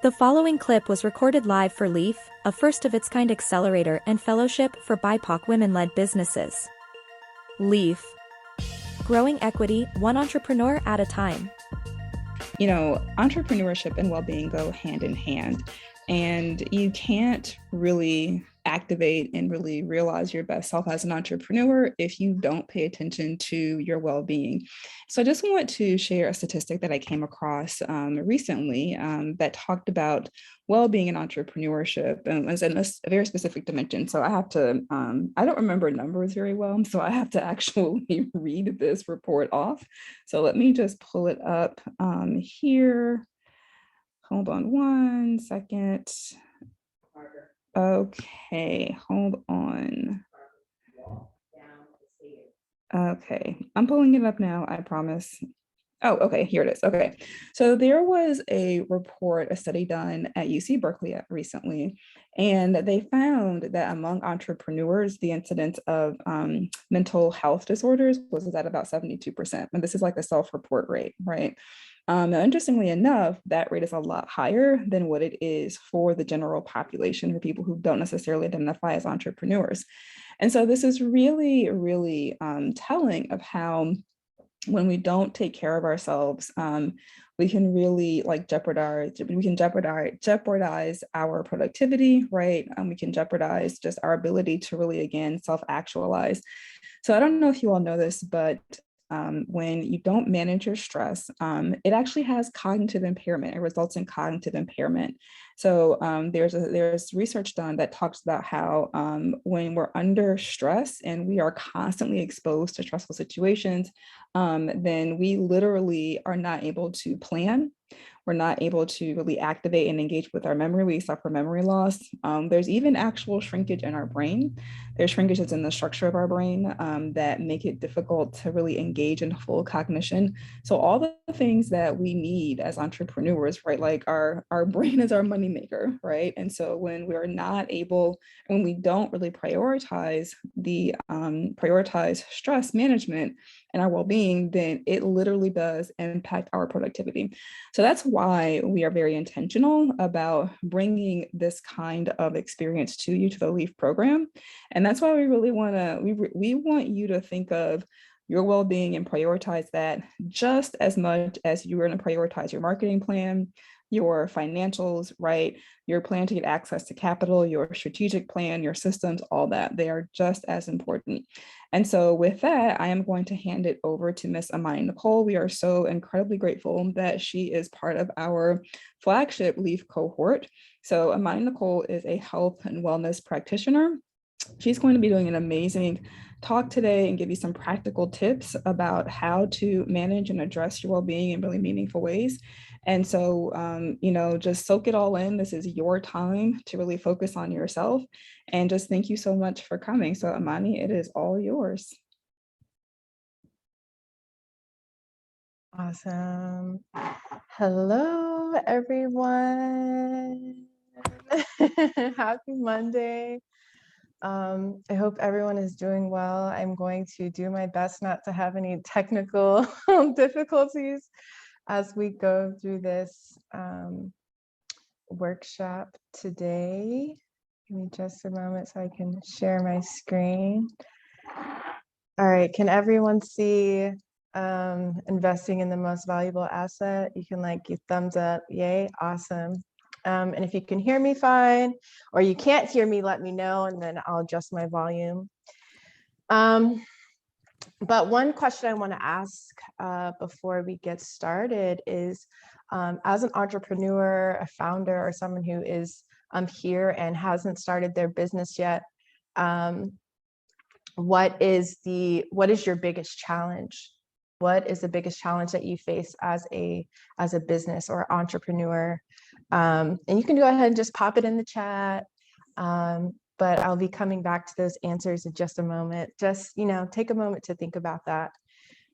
The following clip was recorded live for LEAF, a first-of-its-kind accelerator and fellowship for BIPOC women-led businesses. LEAF. Growing equity, one entrepreneur at a time. You know, entrepreneurship and well-being go hand in hand, and you can't really activate and really realize your best self as an entrepreneur if you don't pay attention to your well-being. So I just want to share a statistic that I came across recently that talked about well-being and entrepreneurship and was in a very specific dimension. So I have to, I don't remember numbers very well, so I have to actually read this report off. So let me just pull it up here. Hold on one second. Okay, hold on. Okay, I'm pulling it up now, I promise. Oh, okay, here it is. Okay, so there was a report, a study done at UC Berkeley recently, and they found that among entrepreneurs, the incidence of mental health disorders was at about 72%. And this is like a self-report rate, right? Now, interestingly enough, that rate is a lot higher than what it is for the general population, for people who don't necessarily identify as entrepreneurs. And so this is really, really telling of how when we don't take care of ourselves, we can really like jeopardize our productivity, right? We can jeopardize just our ability to really, again, self-actualize. So I don't know if you all know this, but when you don't manage your stress, it actually has cognitive impairment. It results in cognitive impairment. So there's research done that talks about how when we're under stress and we are constantly exposed to stressful situations, then we literally are not able to plan. We're not able to really activate and engage with our memory. We suffer memory loss. There's even actual shrinkage in our brain. There's shrinkages in the structure of our brain that make it difficult to really engage in full cognition. So all the things that we need as entrepreneurs, right? Like our brain is our moneymaker, right? And so when we're not able, when we don't really prioritize stress management and our well-being, then it literally does impact our productivity. So that's why we are very intentional about bringing this kind of experience to you, to the LEAF program. And that's why we really want to, we want you to think of your well-being and prioritize that just as much as you're going to prioritize your marketing plan, your financials, right? Your plan to get access to capital, your strategic plan, your systems, all that. They are just as important. And so with that, I am going to hand it over to Miss Imani Nicole. We are so incredibly grateful that she is part of our flagship LEAF cohort. So Imani Nicole is a health and wellness practitioner. She's going to be doing an amazing talk today and give you some practical tips about how to manage and address your well-being in really meaningful ways. And so, just soak it all in. This is your time to really focus on yourself. And just thank you so much for coming. So Imani, it is all yours. Awesome. Hello, everyone. Happy Monday. I hope everyone is doing well. I'm going to do my best not to have any technical difficulties as we go through this workshop today. Give me just a moment so I can share my screen. All right, can everyone see investing in the most valuable asset? You can give thumbs up, yay, awesome. And if you can hear me fine, or you can't hear me, let me know, and then I'll adjust my volume. But one question I want to ask before we get started is, as an entrepreneur, a founder, or someone who is here and hasn't started their business yet, what is your biggest challenge? What is the biggest challenge that you face as a business or entrepreneur? And you can go ahead and just pop it in the chat. But I'll be coming back to those answers in just a moment. Just, take a moment to think about that.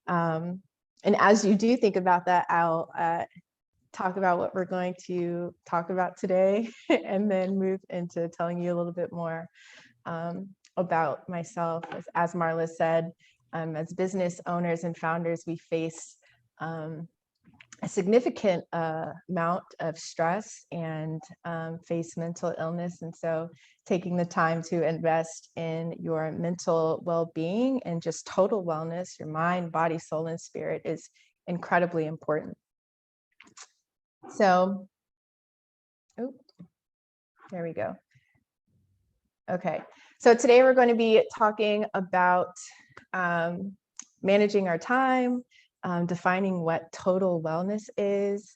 And as you do think about that, I'll talk about what we're going to talk about today and then move into telling you a little bit more about myself. As Marla said, as business owners and founders, we face a significant amount of stress and face mental illness. And so taking the time to invest in your mental well-being and just total wellness, your mind, body, soul, and spirit is incredibly important. So, oh, there we go. Okay, so today we're going to be talking about managing our time, defining what total wellness is,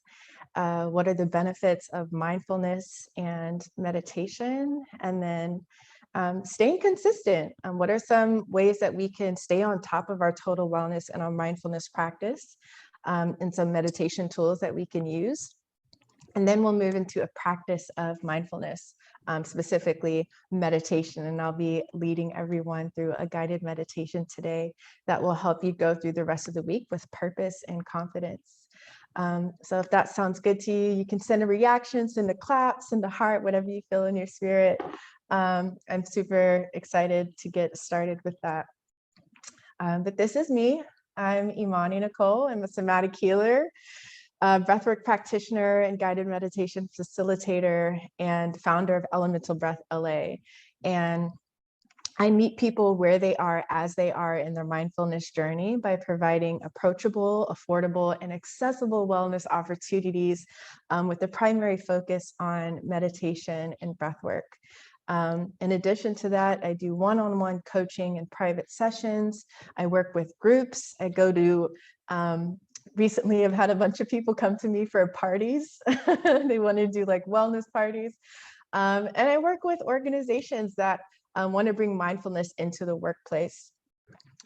what are the benefits of mindfulness and meditation, and then staying consistent. What are some ways that we can stay on top of our total wellness and our mindfulness practice, and some meditation tools that we can use. And then we'll move into a practice of mindfulness, specifically meditation. And I'll be leading everyone through a guided meditation today that will help you go through the rest of the week with purpose and confidence. So if that sounds good to you, you can send a reaction, send a clap, send a heart, whatever you feel in your spirit. I'm super excited to get started with that. But this is me. I'm Imani Nicole. I'm a somatic healer, breathwork practitioner and guided meditation facilitator, and founder of Elemental Breath LA. And I meet people where they are as they are in their mindfulness journey by providing approachable, affordable, and accessible wellness opportunities with the primary focus on meditation and breathwork. In addition to that, I do one-on-one coaching and private sessions. I work with groups. I go to recently, I've had a bunch of people come to me for parties. They want to do like wellness parties. And I work with organizations that want to bring mindfulness into the workplace.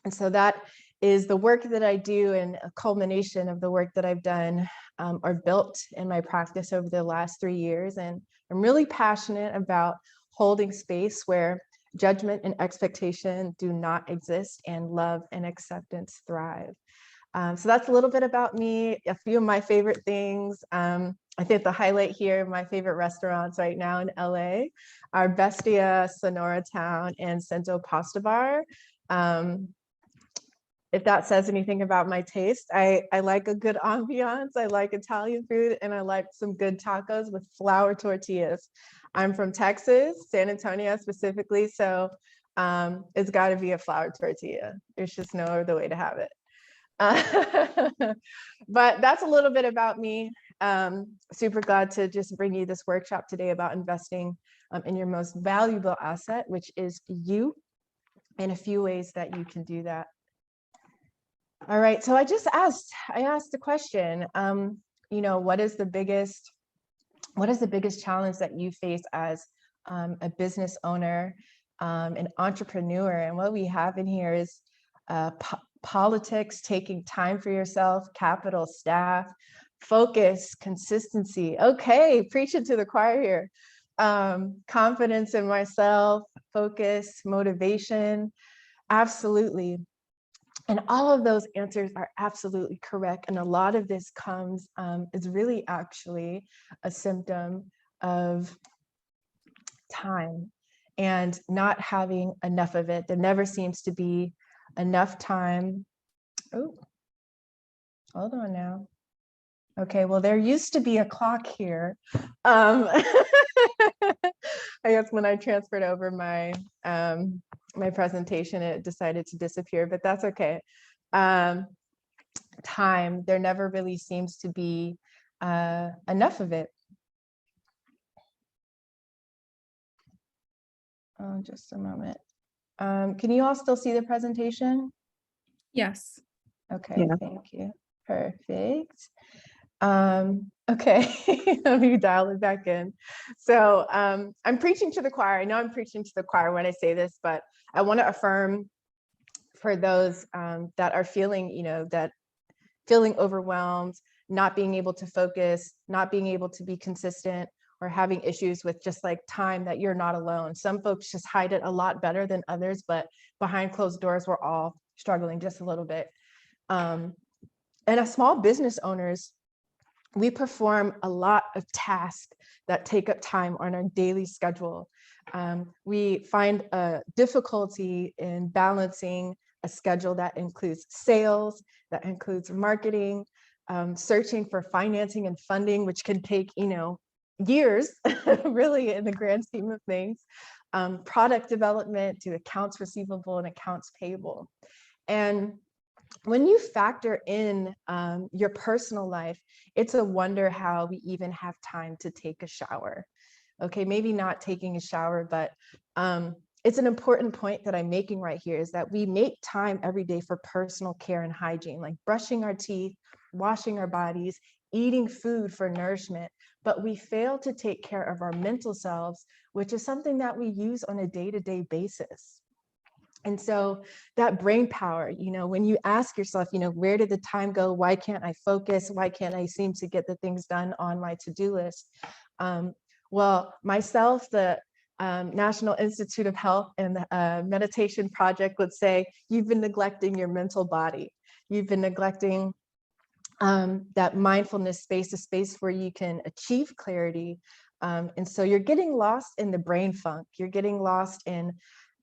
And so that is the work that I do, and a culmination of the work that I've done or built in my practice over the last 3 years. And I'm really passionate about holding space where judgment and expectation do not exist, and love and acceptance thrive. So that's a little bit about me, a few of my favorite things. I think the highlight here, my favorite restaurants right now in LA are Bestia, Sonora Town, and Cento Pasta Bar. If that says anything about my taste, I like a good ambiance, I like Italian food, and I like some good tacos with flour tortillas. I'm from Texas, San Antonio specifically, so it's got to be a flour tortilla. There's just no other way to have it. But that's a little bit about me. Super glad to just bring you this workshop today about investing in your most valuable asset, which is you, and a few ways that you can do that. All right, so I asked the question, what is the biggest challenge that you face as a business owner, an entrepreneur? And what we have in here is politics, taking time for yourself, capital, staff, focus, consistency. Okay, preaching to the choir here. Confidence in myself, focus, motivation, absolutely. And all of those answers are absolutely correct. And a lot of this is really actually a symptom of time and not having enough of it. There never seems to be enough time. Oh, hold on now. Okay, well, there used to be a clock here. I guess when I transferred over my my presentation, it decided to disappear, but that's okay. Time, there never really seems to be enough of it. Oh, just a moment. Can you all still see the presentation? Yes. Okay, Yeah. Thank you. Perfect. Okay, let me dial it back in. So I'm preaching to the choir. I know I'm preaching to the choir when I say this, but I want to affirm for those that are feeling, feeling overwhelmed, not being able to focus, not being able to be consistent, or having issues with just like time, that you're not alone. Some folks just hide it a lot better than others, but behind closed doors, we're all struggling just a little bit. And as small business owners, we perform a lot of tasks that take up time on our daily schedule. We find a difficulty in balancing a schedule that includes sales, that includes marketing, searching for financing and funding, which can take, years, really, in the grand scheme of things, product development to accounts receivable and accounts payable. And when you factor in your personal life, it's a wonder how we even have time to take a shower. Okay, maybe not taking a shower, but it's an important point that I'm making right here, is that we make time every day for personal care and hygiene, like brushing our teeth, washing our bodies, eating food for nourishment, but we fail to take care of our mental selves, which is something that we use on a day-to-day basis. And so that brain power, when you ask yourself, where did the time go? Why can't I focus? Why can't I seem to get the things done on my to-do list? Well, myself, the National Institute of Health and the Meditation Project would say, you've been neglecting your mental body. You've been neglecting that mindfulness space, a space where you can achieve clarity. And so you're getting lost in the brain funk. You're getting lost in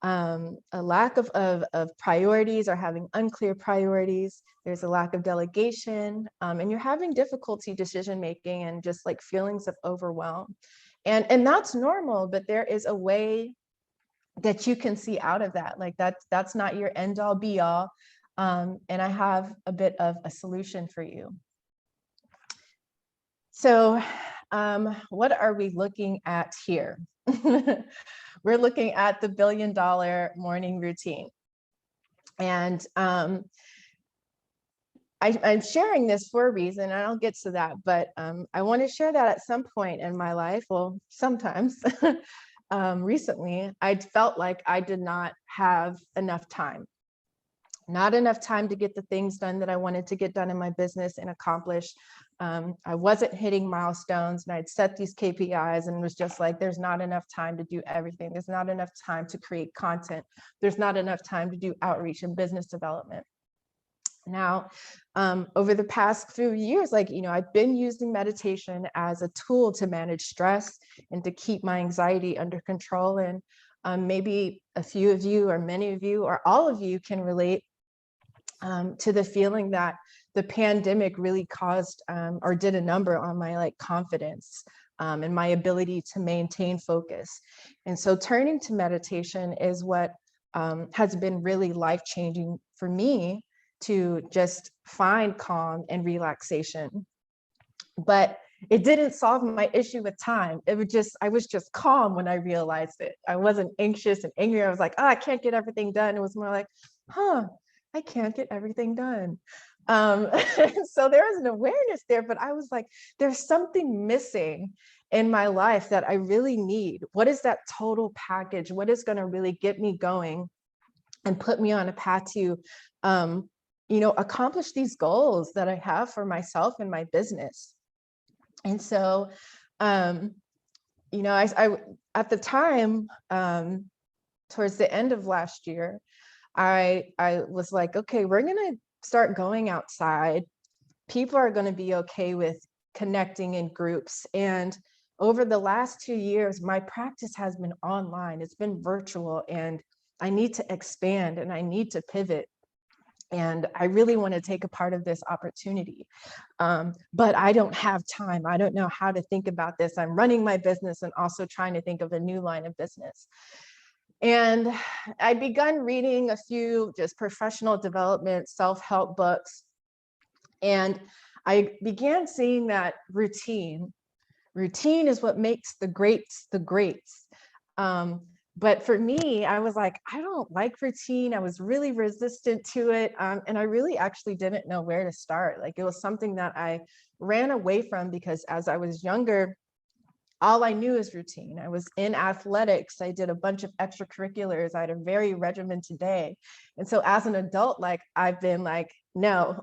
a lack of priorities, or having unclear priorities. There's a lack of delegation, and you're having difficulty decision making and just like feelings of overwhelm. And that's normal, but there is a way that you can see out of that. Like that's not your end all be all. And I have a bit of a solution for you. So what are we looking at here? We're looking at the $1 billion morning routine. And I'm sharing this for a reason, and I'll get to that, but I want to share that at some point in my life, well, sometimes. Recently, I felt like I did not have enough time. Not enough time to get the things done that I wanted to get done in my business and accomplish. I wasn't hitting milestones, and I'd set these KPIs and was just like, there's not enough time to do everything. There's not enough time to create content. There's not enough time to do outreach and business development. Now, over the past few years, I've been using meditation as a tool to manage stress and to keep my anxiety under control. And maybe a few of you, or many of you, or all of you can relate to the feeling that the pandemic really caused or did a number on my confidence and my ability to maintain focus. And so turning to meditation is what has been really life-changing for me, to just find calm and relaxation. But it didn't solve my issue with time. I was just calm when I realized it. I wasn't anxious and angry. I was like, I can't get everything done. It was more like, I can't get everything done. So there was an awareness there, but I was like, there's something missing in my life that I really need. What is that total package? What is going to really get me going and put me on a path to, accomplish these goals that I have for myself and my business? And so, I at the time, towards the end of last year, I was like, okay, we're going to start going outside. People are going to be okay with connecting in groups. And over the last 2 years, my practice has been online. It's been virtual, and I need to expand and I need to pivot. And I really want to take a part of this opportunity. But I don't have time. I don't know how to think about this. I'm running my business and also trying to think of a new line of business. And I begun reading a few just professional development, self-help books. And I began seeing that routine is what makes the greats the greats. But for me, I was like, I don't like routine. I was really resistant to it. And I really actually didn't know where to start. It was something that I ran away from, because as I was younger, all I knew is routine. I was in athletics. I did a bunch of extracurriculars. I had a very regimented day. And so as an adult, I've been no,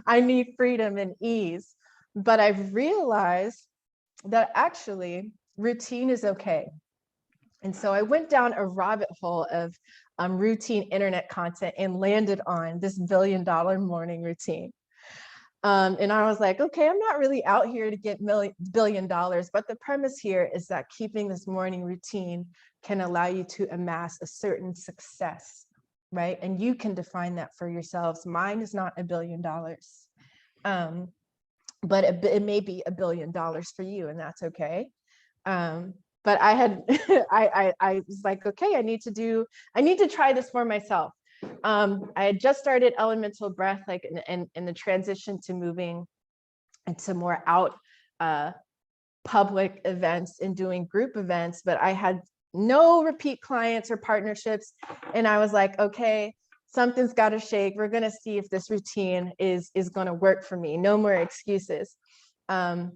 I need freedom and ease. But I've realized that actually routine is okay. And so I went down a rabbit hole of routine internet content and landed on this $1 billion morning routine. And I was like, okay, I'm not really out here to get $1 billion, but the premise here is that keeping this morning routine can allow you to amass a certain success, right? And you can define that for yourselves. Mine is not $1 billion. But it may be $1 billion for you, and that's okay. But I had, I was like, okay, I need to try this for myself. I had just started elemental breath, like in the transition to moving into more out public events and doing group events, but I had no repeat clients or partnerships. And I was like, okay, something's got to shake. We're going to see if this routine is going to work for me. No more excuses. And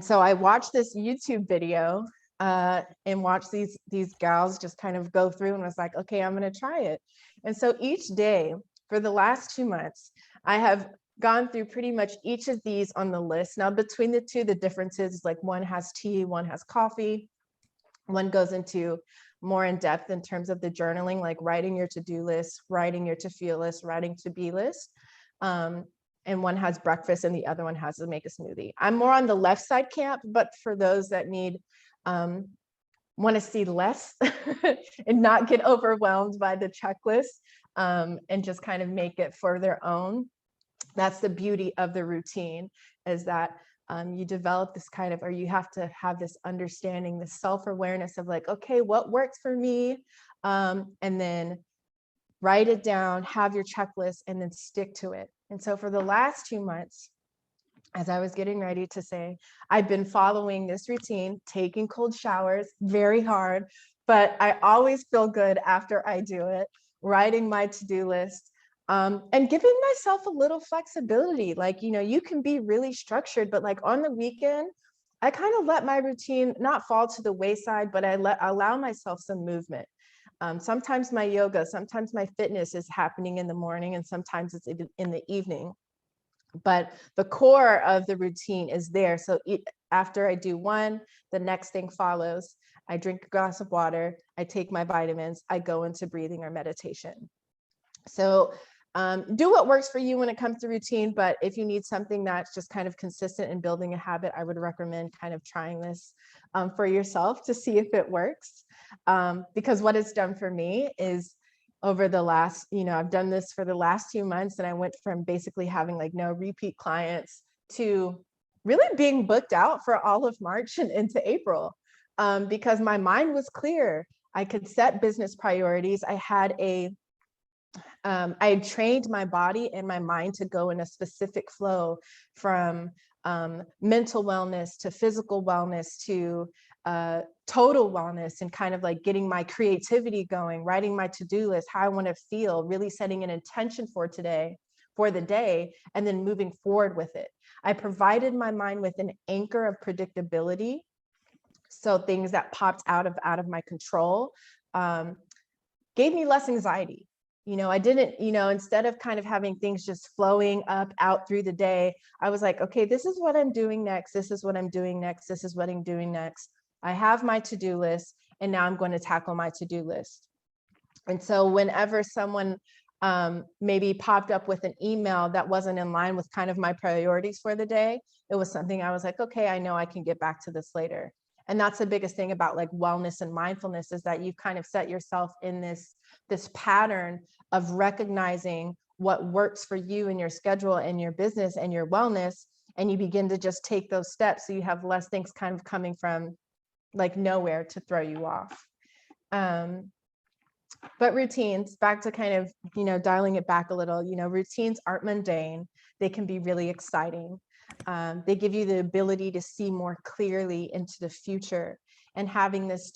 so I watched this YouTube video and watched these gals just kind of go through, and was like, okay, I'm going to try it. And so each day for the last 2 months, I have gone through pretty much each of these on the list. Now, between the two, the differences is like one has tea, one has coffee. One goes into more in depth in terms of the journaling, like writing your to-do list, writing your to-feel list, writing to-be list. And one has breakfast and the other one has to make a smoothie. I'm more on the left side camp, but for those that want to see less and not get overwhelmed by the checklist, and just kind of make it for their own. That's the beauty of the routine, is that you develop this kind of, or you have to have this understanding, this self-awareness of like, okay, what works for me? And then write it down, have your checklist, and then stick to it. And so for the last 2 months, as I was getting ready to say, I've been following this routine, taking cold showers, very hard, but I always feel good after I do it, writing my to-do list, and giving myself a little flexibility. Like, you can be really structured, but like on the weekend, I kind of let my routine not fall to the wayside, but I allow myself some movement. Sometimes my yoga, sometimes my fitness is happening in the morning, and sometimes it's in the evening. But the core of the routine is there. So after I do one, the next thing follows. I drink a glass of water, I take my vitamins, I go into breathing or meditation. So do what works for you when it comes to routine. But if you need something that's just kind of consistent in building a habit, I would recommend kind of trying this for yourself to see if it works. Because what it's done for me is, over the last, I've done this for the last 2 months, and I went from basically having like no repeat clients to really being booked out for all of March and into April, because my mind was clear. I could set business priorities. I had trained my body and my mind to go in a specific flow, from mental wellness to physical wellness to total wellness, and kind of like getting my creativity going, writing my to-do list, how I want to feel, really setting an intention for the day, and then moving forward with it. I provided my mind with an anchor of predictability. So things that popped out of my control gave me less anxiety. I didn't, instead of kind of having things just flowing out through the day, I was like, okay, this is what I'm doing next. This is what I'm doing next. This is what I'm doing next. I have my to-do list, and now I'm going to tackle my to-do list. And so whenever someone maybe popped up with an email that wasn't in line with kind of my priorities for the day, it was something I was like, okay, I know I can get back to this later. And that's the biggest thing about like wellness and mindfulness, is that you've kind of set yourself in this pattern of recognizing what works for you and your schedule and your business and your wellness. And you begin to just take those steps, so you have less things kind of coming from like nowhere to throw you off. But routines, back to kind of, dialing it back a little, routines aren't mundane. They can be really exciting. They give you the ability to see more clearly into the future. And having this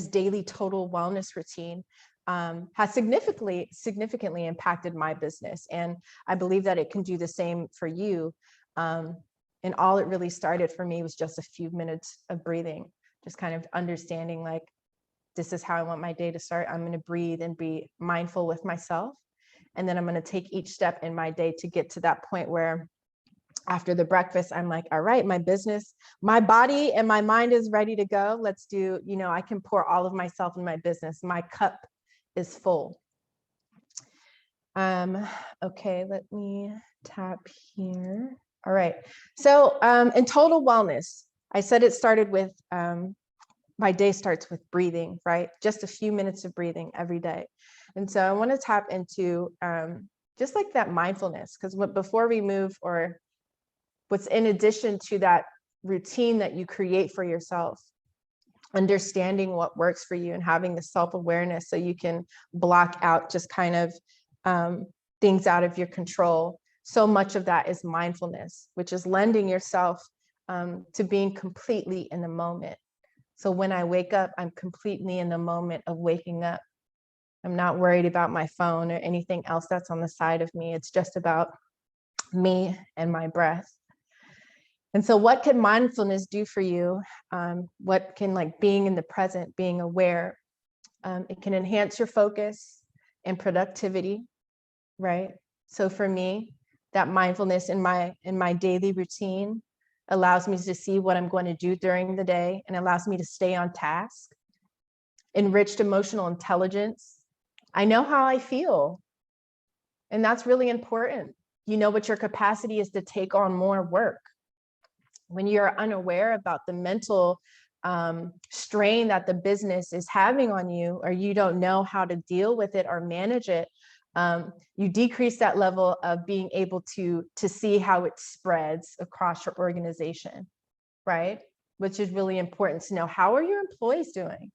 daily total wellness routine has significantly impacted my business. And I believe that it can do the same for you. And all it really started for me was just a few minutes of breathing, just kind of understanding like, this is how I want my day to start. I'm going to breathe and be mindful with myself. And then I'm going to take each step in my day to get to that point where after the breakfast, I'm like, all right, my business, my body and my mind is ready to go. Let's do, I can pour all of myself in my business. My cup is full. Okay, let me tap here. All right. So in total wellness, I said it started with, my day starts with breathing, right? Just a few minutes of breathing every day. And so I want to tap into just like that mindfulness, because before we move, or what's in addition to that routine that you create for yourself, understanding what works for you and having the self-awareness so you can block out just kind of things out of your control. So much of that is mindfulness, which is lending yourself to being completely in the moment. So when I wake up, I'm completely in the moment of waking up. I'm not worried about my phone or anything else that's on the side of me. It's just about me and my breath. And so what can mindfulness do for you? What can, like, being in the present, being aware, it can enhance your focus and productivity, right? So for me, that mindfulness in my daily routine allows me to see what I'm going to do during the day and allows me to stay on task. Enriched emotional intelligence. I know how I feel, and that's really important. You know what your capacity is to take on more work. When you're unaware about the mental strain that the business is having on you, or you don't know how to deal with it or manage it, you decrease that level of being able to see how it spreads across your organization, right? Which is really important to know. How are your employees doing?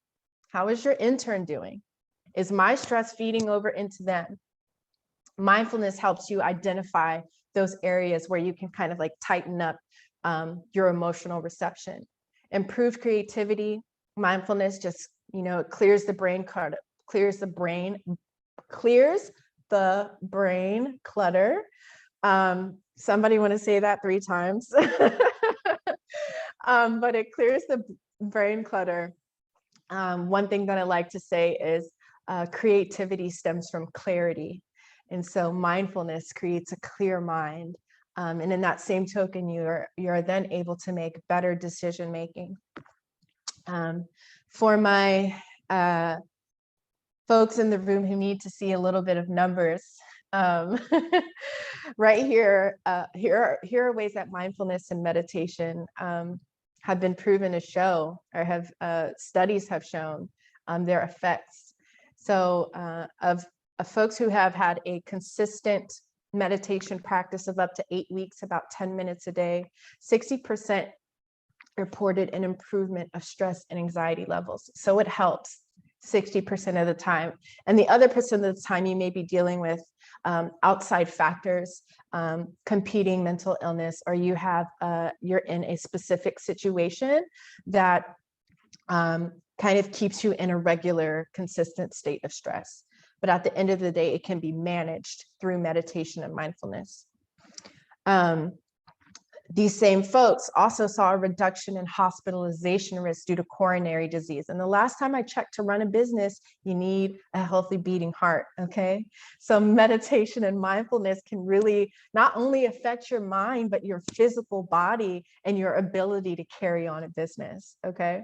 How is your intern doing? Is my stress feeding over into them? Mindfulness helps you identify those areas where you can kind of like tighten up your emotional reception. Improved creativity. Mindfulness just, it clears the brain clutter, clears the brain clutter. Somebody want to say that 3 times? But it clears the brain clutter. One thing that I like to say is creativity stems from clarity. And so mindfulness creates a clear mind. And in that same token, you're then able to make better decision making. For my folks in the room who need to see a little bit of numbers, right here, here are ways that mindfulness and meditation have been proven to show, or have studies have shown their effects. So of folks who have had a consistent meditation practice of up to 8 weeks, about 10 minutes a day, 60% reported an improvement of stress and anxiety levels. So it helps 60% of the time. And the other percent of the time you may be dealing with outside factors, competing mental illness, or you're in a specific situation that kind of keeps you in a regular, consistent state of stress. But at the end of the day, it can be managed through meditation and mindfulness. These same folks also saw a reduction in hospitalization risk due to coronary disease. And the last time I checked, to run a business, you need a healthy beating heart, okay? So meditation and mindfulness can really not only affect your mind, but your physical body and your ability to carry on a business, okay?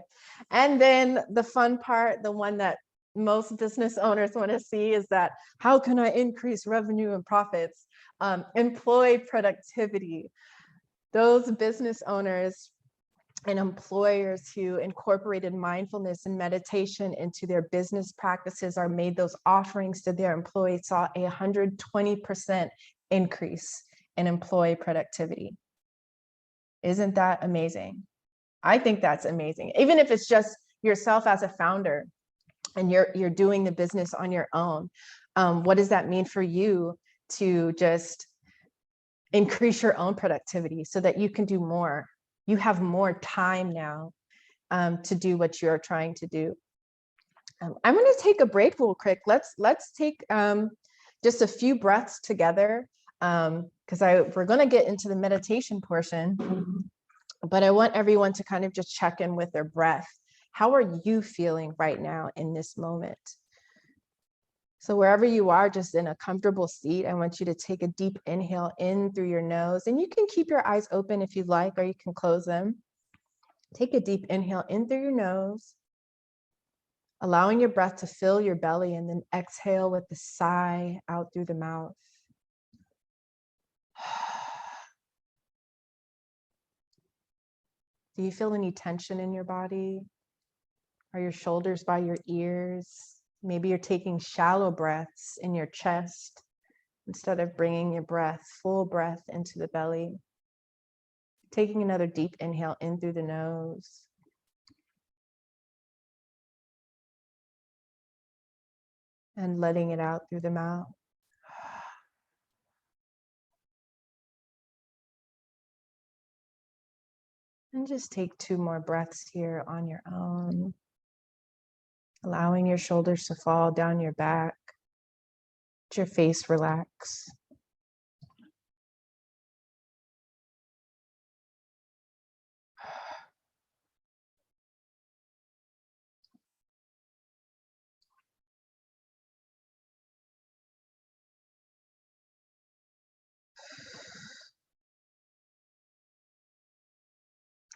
And then the fun part, the one that most business owners want to see, is that how can I increase revenue and profits? Employee productivity. Those business owners and employers who incorporated mindfulness and meditation into their business practices, or made those offerings to their employees, saw a 120% increase in employee productivity. Isn't that amazing? I think that's amazing. Even if it's just yourself as a founder and you're doing the business on your own, what does that mean for you to just increase your own productivity so that you can do more? You have more time now to do what you're trying to do. I'm going to take a break real quick. Let's take just a few breaths together, because we're going to get into the meditation portion, but I want everyone to kind of just check in with their breath. How are you feeling right now in this moment? So wherever you are, just in a comfortable seat, I want you to take a deep inhale in through your nose, and you can keep your eyes open if you'd like, or you can close them. Take a deep inhale in through your nose, allowing your breath to fill your belly, and then exhale with the sigh out through the mouth. Do you feel any tension in your body? Are your shoulders by your ears? Maybe you're taking shallow breaths in your chest, instead of bringing your breath, full breath into the belly. Taking another deep inhale in through the nose. And letting it out through the mouth. And just take 2 more breaths here on your own. Allowing your shoulders to fall down your back. Let your face relax.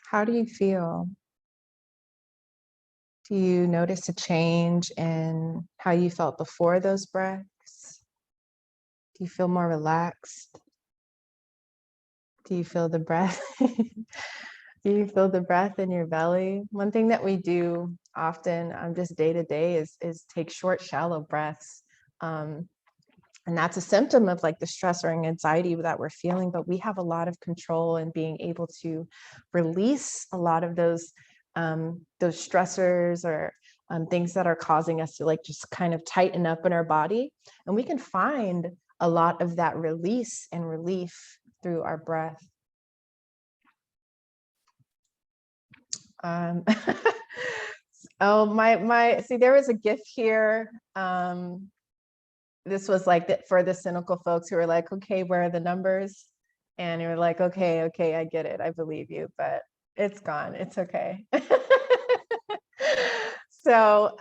How do you feel? Do you notice a change in how you felt before those breaths? Do you feel more relaxed? Do you feel the breath? Do you feel the breath in your belly? One thing that we do often, just day to day, is take short, shallow breaths. And that's a symptom of like the stress or anxiety that we're feeling, but we have a lot of control in being able to release a lot of those stressors or things that are causing us to like just kind of tighten up in our body. And we can find a lot of that release and relief through our breath. Oh, see, there was a gift here. This was like for the cynical folks who were like, okay, where are the numbers? And you're like, okay, I get it. I believe you, but it's gone. It's okay. So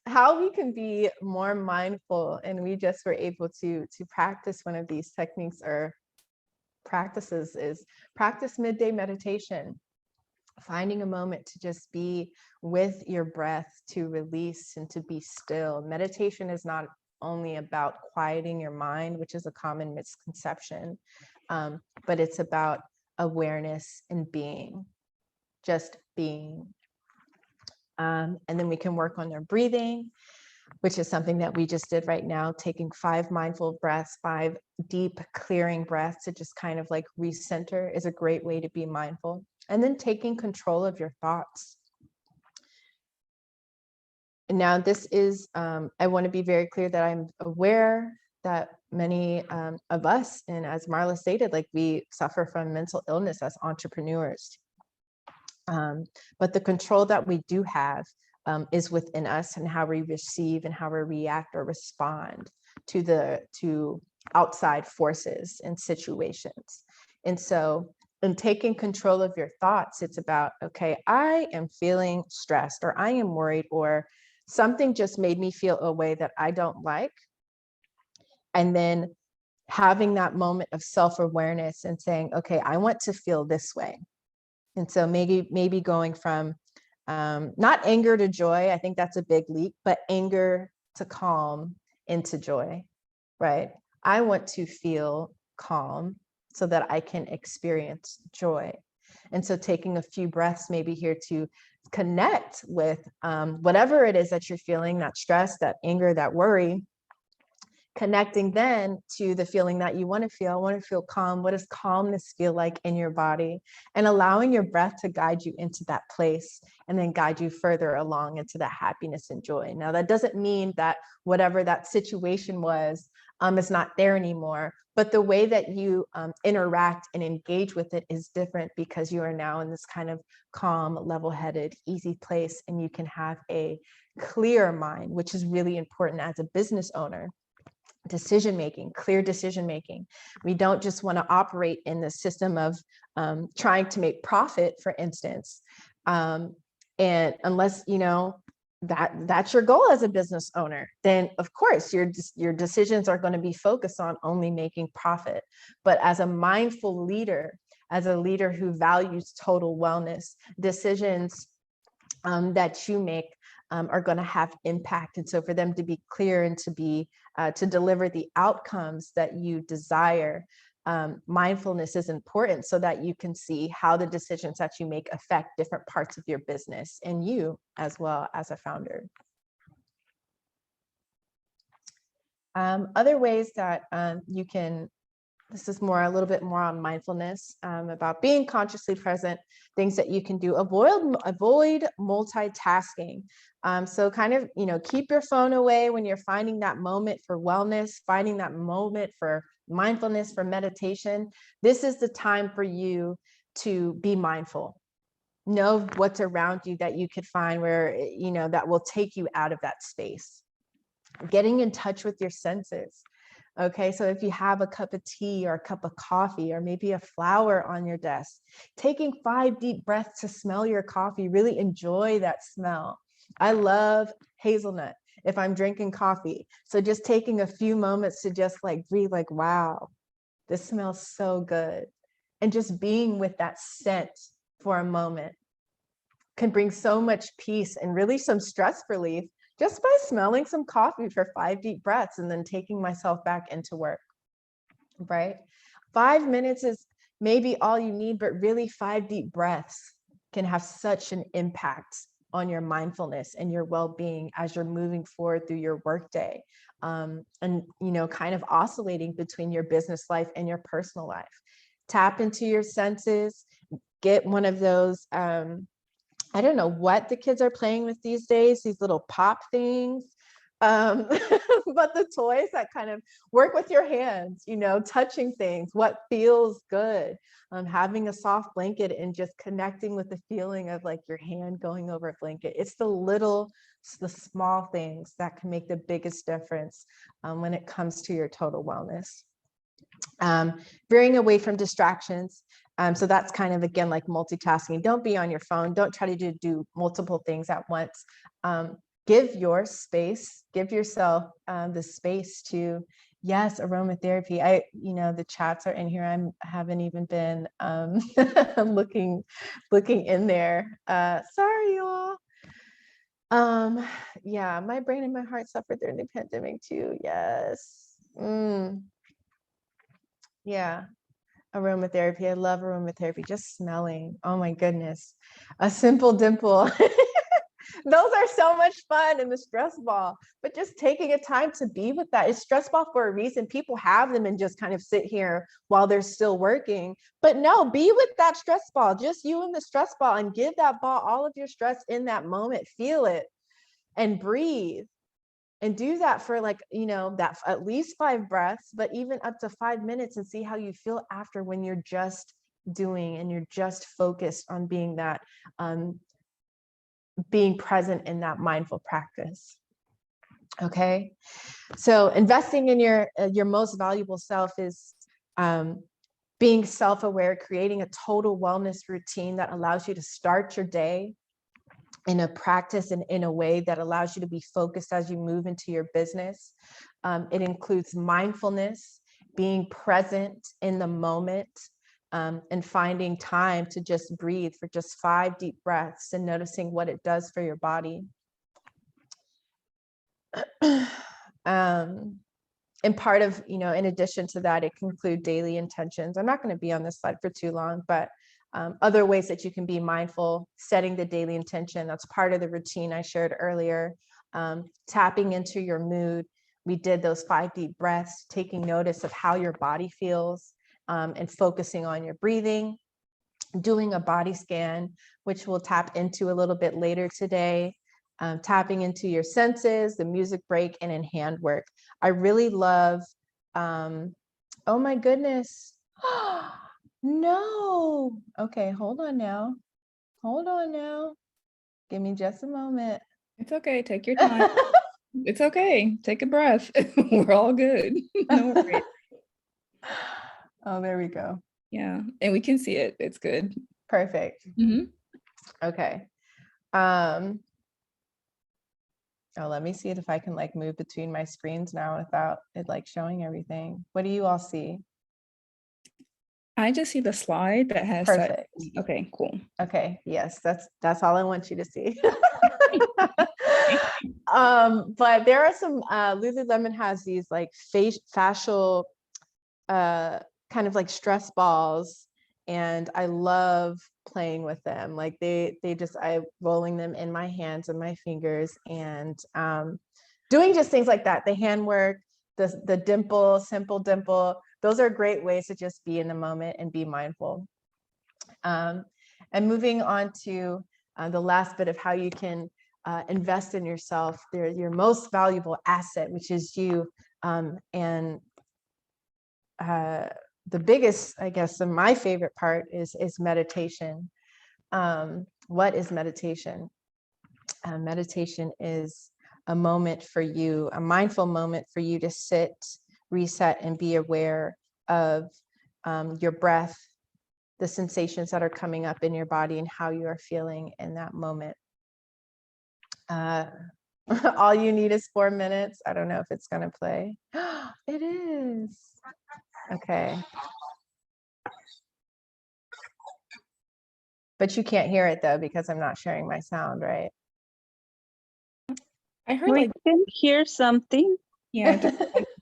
how we can be more mindful, and we just were able to practice one of these techniques or practices, is practice midday meditation. Finding a moment to just be with your breath, to release and to be still. Meditation is not only about quieting your mind, which is a common misconception, but it's about awareness and being, just being. And then we can work on their breathing, which is something that we just did right now, taking 5 mindful breaths, 5 deep clearing breaths to just kind of like recenter is a great way to be mindful. And then taking control of your thoughts. And now this is, I want to be very clear that I'm aware that many of us, and as Marla stated, like we suffer from mental illness as entrepreneurs. But the control that we do have is within us, and how we receive and how we react or respond to outside forces and situations. And so in taking control of your thoughts, it's about, okay, I am feeling stressed, or I am worried, or something just made me feel a way that I don't like. And then having that moment of self-awareness and saying, okay, I want to feel this way. And so maybe going from not anger to joy, I think that's a big leap, but anger to calm into joy, right? I want to feel calm so that I can experience joy. And so taking a few breaths maybe here to connect with whatever it is that you're feeling, that stress, that anger, that worry, connecting then to the feeling that you want to feel. I want to feel calm. What does calmness feel like in your body? And allowing your breath to guide you into that place, and then guide you further along into that happiness and joy. Now, that doesn't mean that whatever that situation was is not there anymore, but the way that you interact and engage with it is different, because you are now in this kind of calm, level-headed, easy place, and you can have a clear mind, which is really important as a business owner. Decision-making, clear decision-making. We don't just want to operate in the system of trying to make profit, for instance. And unless, you know, that's your goal as a business owner, then of course your decisions are going to be focused on only making profit. But as a mindful leader, as a leader who values total wellness, decisions that you make are going to have impact. And so for them to be clear and to be to deliver the outcomes that you desire, mindfulness is important, so that you can see how the decisions that you make affect different parts of your business and you as well as a founder. Other ways that you can, this is more, a little bit more on mindfulness, about being consciously present, things that you can do. Avoid multitasking. So kind of, keep your phone away when you're finding that moment for wellness, finding that moment for mindfulness, for meditation. This is the time for you to be mindful. Know what's around you that you could find where, that will take you out of that space. Getting in touch with your senses. Okay, so if you have a cup of tea or a cup of coffee or maybe a flower on your desk, taking 5 deep breaths to smell your coffee, really enjoy that smell. I love hazelnut if I'm drinking coffee. So just taking a few moments to just like breathe, like, wow, this smells so good. And just being with that scent for a moment can bring so much peace and really some stress relief just by smelling some coffee for 5 deep breaths and then taking myself back into work, right? 5 minutes is maybe all you need, but really 5 deep breaths can have such an impact on your mindfulness and your well-being as you're moving forward through your workday, and kind of oscillating between your business life and your personal life. Tap into your senses, get one of those, I don't know what the kids are playing with these days, these little pop things, but the toys that kind of work with your hands, touching things, what feels good, having a soft blanket and just connecting with the feeling of like your hand going over a blanket. It's the small things that can make the biggest difference when it comes to your total wellness. Veering away from distractions. So that's kind of, again, like multitasking. Don't be on your phone. Don't try to do multiple things at once. Give yourself the space to, yes, aromatherapy. The chats are in here. I haven't even been looking in there. Sorry, y'all. Yeah, my brain and my heart suffered during the pandemic too. Yes. Yeah. Aromatherapy. I love aromatherapy. Just smelling. Oh my goodness. A simple dimple. Those are so much fun in the stress ball, but just taking a time to be with that. It's stress ball for a reason. People have them and just kind of sit here while they're still working, but no, be with that stress ball, just you and the stress ball, and give that ball all of your stress in that moment. Feel it and breathe. And do that for that at least 5 breaths, but even up to 5 minutes, and see how you feel after when you're just doing and you're just focused on being that, being present in that mindful practice. Okay. So investing in your most valuable self is being self-aware, creating a total wellness routine that allows you to start your day in a practice and in a way that allows you to be focused as you move into your business. It includes mindfulness, being present in the moment, and finding time to just breathe for just 5 deep breaths and noticing what it does for your body. And part of, in addition to that, it can include daily intentions. I'm not going to be on this slide for too long, but other ways that you can be mindful, setting the daily intention. That's part of the routine I shared earlier. Tapping into your mood. We did those 5 deep breaths, taking notice of how your body feels, and focusing on your breathing. Doing a body scan, which we'll tap into a little bit later today. Tapping into your senses, the music break, and in hand work. I really love, oh my goodness. No. Okay, hold on now. Give me just a moment. It's okay. Take your time. It's okay. Take a breath. We're all good. No worries. Oh, there we go. Yeah. And we can see it. It's good. Perfect. Okay. Let me see if I can move between my screens now without it showing everything. What do you all see? I just see the slide that has perfect. Okay, cool. Okay, yes, that's all I want you to see. But there are some Lululemon has these fascial kind of stress balls, and I love playing with them. I rolling them in my hands and my fingers, and doing just things like that, the handwork, the dimple, simple dimple. Those are great ways to just be in the moment and be mindful. And moving on to the last bit of how you can invest in yourself, your most valuable asset, which is you. And the biggest, I guess, and my favorite part is meditation. What is meditation? Meditation is a moment for you, a mindful moment for you to sit, reset, and be aware of your breath, the sensations that are coming up in your body, and how you are feeling in that moment. All you need is 4 minutes. I don't know if it's going to play. It is. Okay. But you can't hear it though, because I'm not sharing my sound, right? I heard We like, can hear something, yeah,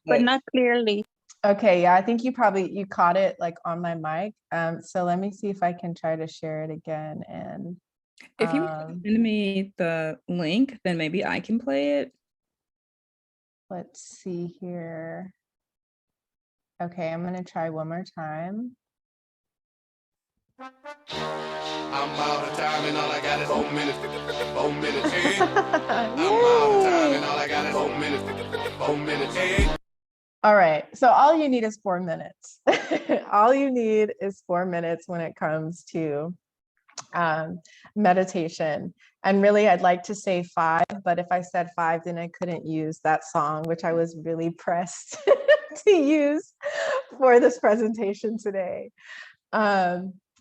but not clearly. Okay, yeah, I think you caught it like on my mic. So let me see if I can try to share it again. And if you send me the link, then maybe I can play it. let's see here. Okay, I'm gonna try one more time. I'm out of time and all I got is 4 minutes. 4 minutes, hey. I'm out of time and all I got is 4 minutes. 4 minutes, hey. All right, so all you need is 4 minutes. All you need is 4 minutes when it comes to meditation. And really, I'd like to say 5, but if I said 5, then I couldn't use that song, which I was really pressed to use for this presentation today.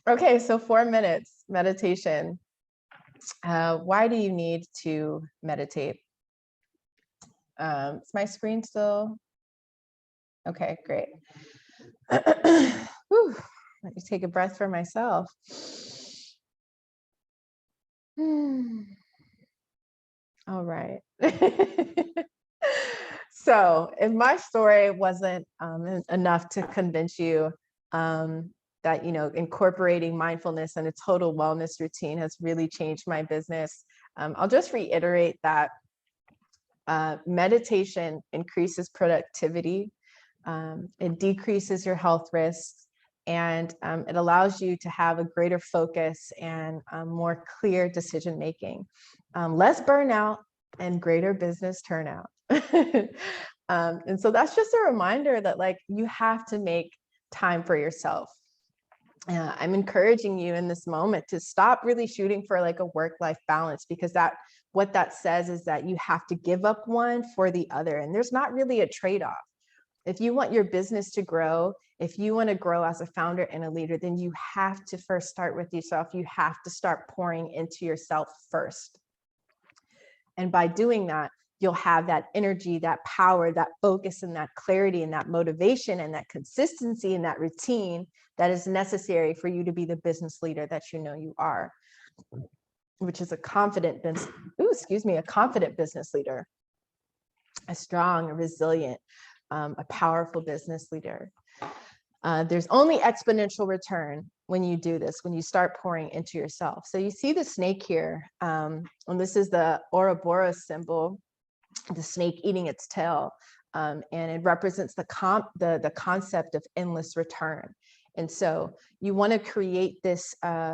Okay, so 4 minutes meditation. Why do you need to meditate? Is my screen still? Okay, great. Whew, let me take a breath for myself. All right. So if my story wasn't enough to convince you that, you know, incorporating mindfulness and a total wellness routine has really changed my business, I'll just reiterate that meditation increases productivity, it decreases your health risks, and it allows you to have a greater focus and more clear decision making, less burnout, and greater business turnout. And so that's just a reminder that, like, you have to make time for yourself. I'm encouraging you in this moment to stop really shooting for like a work-life balance, because what that says is that you have to give up one for the other, and there's not really a trade-off. If you want your business to grow, if you want to grow as a founder and a leader, then you have to first start with yourself. You have to start pouring into yourself first. And by doing that, you'll have that energy, that power, that focus, and that clarity, and that motivation, and that consistency, and that routine that is necessary for you to be the business leader that you know you are, which is a confident business leader, a strong, a resilient, a powerful business leader. There's only exponential return when you do this, when you start pouring into yourself. So you see the snake here, and this is the Ouroboros symbol, the snake eating its tail, and it represents the concept of endless return. And so you want to create this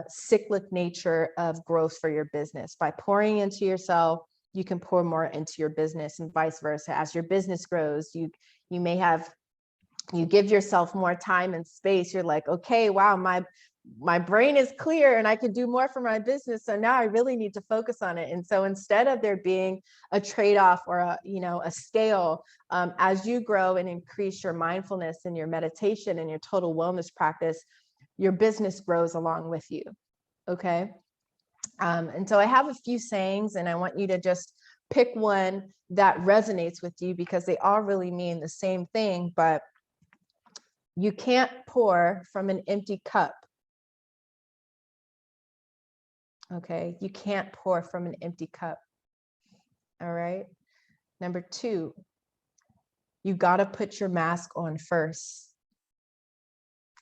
cyclic nature of growth for your business. By pouring into yourself, you can pour more into your business, and vice versa. As your business grows, you give yourself more time and space. You're like, okay, wow, my brain is clear and I can do more for my business. So now I really need to focus on it. And so instead of there being a trade-off or a scale, as you grow and increase your mindfulness and your meditation and your total wellness practice, your business grows along with you. Okay. And so I have a few sayings, and I want you to just pick one that resonates with you, because they all really mean the same thing, but you can't pour from an empty cup. Okay, you can't pour from an empty cup. All right. Number 2, you got to put your mask on first.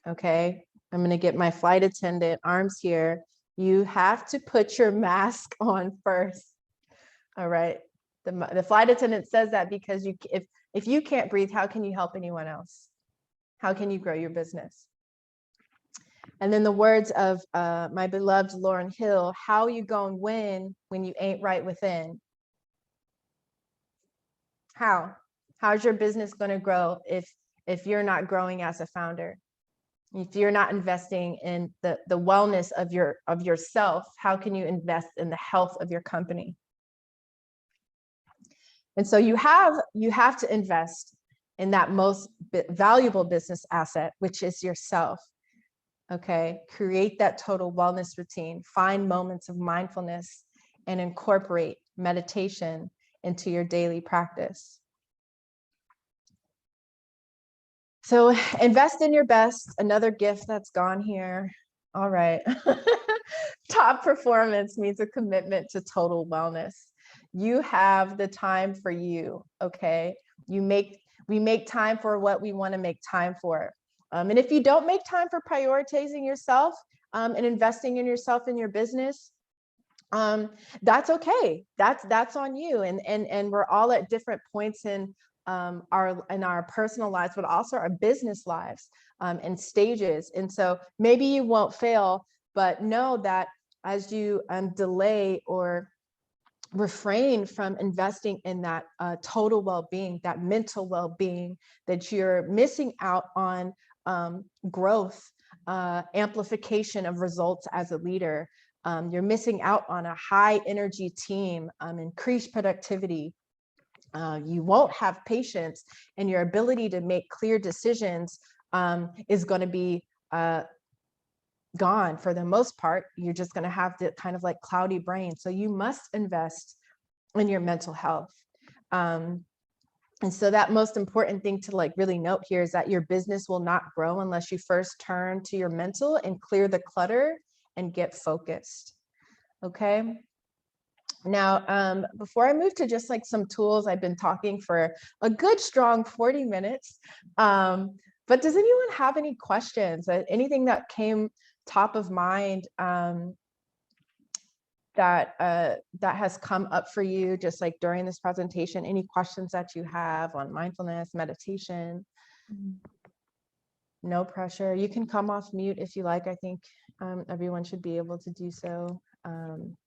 Okay, I'm going to get my flight attendant arms here. You have to put your mask on first. All right. The flight attendant says that because If you can't breathe, how can you help anyone else? How can you grow your business? And then the words of my beloved Lauryn Hill, how you gonna win when you ain't right within? How's your business going to grow if you're not growing as a founder? If you're not investing in the wellness of yourself, how can you invest in the health of your company? And so you have to invest in that most valuable business asset, which is yourself. Okay, create that total wellness routine, find moments of mindfulness, and incorporate meditation into your daily practice. So invest in your best, another gift that's gone here. All right. Top performance means a commitment to total wellness. You have the time for you, okay? We make time for what we want to make time for. And if you don't make time for prioritizing yourself and investing in yourself in your business, that's okay. That's on you. And we're all at different points in our personal lives, but also our business lives and stages. And so maybe you won't fail, but know that as you delay or refrain from investing in that total well-being, that mental well-being, that you're missing out on growth, amplification of results as a leader. You're missing out on a high energy team, increased productivity. You won't have patience, and your ability to make clear decisions is going to be gone for the most part. You're just going to have the kind of like cloudy brain. So you must invest in your mental health. And so that most important thing to like really note here is that your business will not grow unless you first turn to your mental and clear the clutter and get focused. Okay. Now, before I move to just like some tools, I've been talking for a good strong 40 minutes. But does anyone have any questions? Anything that came top of mind that has come up for you just like during this presentation? Any questions that you have on mindfulness, meditation? No pressure. You can come off mute if you like. I think everyone should be able to do so.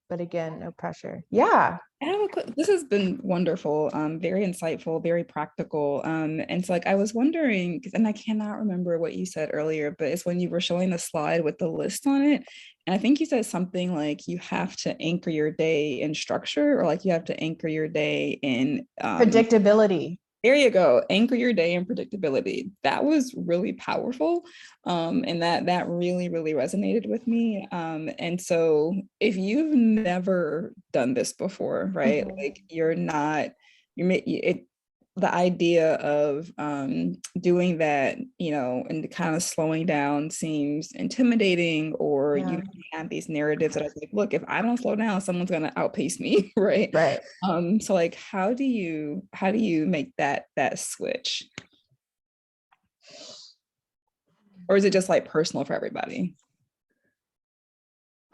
But again, no pressure. Yeah. This has been wonderful, very insightful, very practical. And so like I was wondering, and I cannot remember what you said earlier, but it's when you were showing the slide with the list on it. And I think you said something like you have to anchor your day in structure, or like you have to anchor your day in predictability. There you go. Anchor your day in predictability. That was really powerful. And that really, really resonated with me. And so if you've never done this before, right? Like the idea of doing that, and kind of slowing down seems intimidating, or you have these narratives that are like, look, if I don't slow down, someone's going to outpace me, right? Right. So like, how do you make that switch? Or is it just like personal for everybody?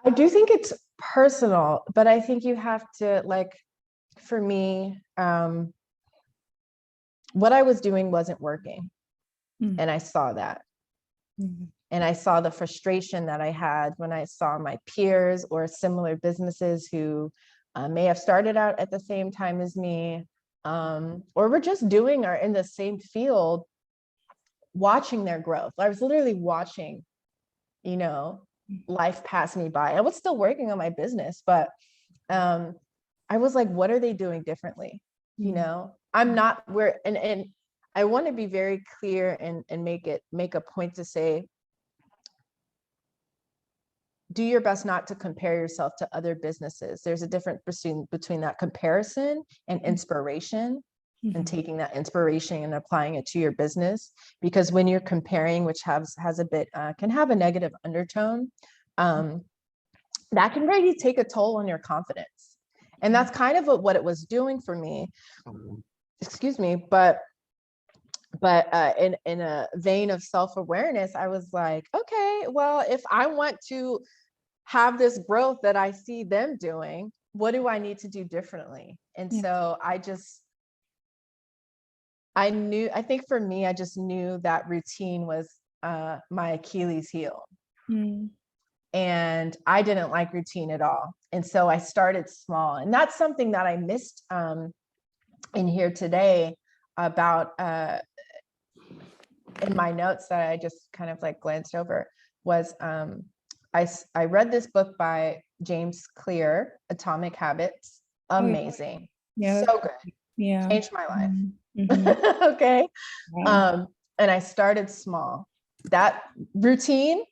I do think it's personal, but I think you have to, like, for me, what I was doing wasn't working. Mm-hmm. And I saw that. Mm-hmm. And I saw the frustration that I had when I saw my peers or similar businesses who may have started out at the same time as me, or were just doing or in the same field, watching their growth. I was literally watching, life pass me by. I was still working on my business, but I was like, what are they doing differently? I'm not where, and I want to be very clear and make a point to say, do your best not to compare yourself to other businesses. There's a difference between that comparison and inspiration, and taking that inspiration and applying it to your business. Because when you're comparing, which has a bit, can have a negative undertone, that can really take a toll on your confidence. And that's kind of what it was doing for me. Excuse me, but in a vein of self-awareness, I was like, okay, well, if I want to have this growth that I see them doing, what do I need to do differently? And so I think for me, I just knew that routine was my Achilles heel. Mm. And I didn't like routine at all. And so I started small. And that's something that I missed in here today about in my notes that I just kind of like glanced over was I read this book by James Clear, Atomic Habits. Amazing. Yeah. So good. Yeah. Changed my life. Mm-hmm. Okay. Wow. And I started small. That routine,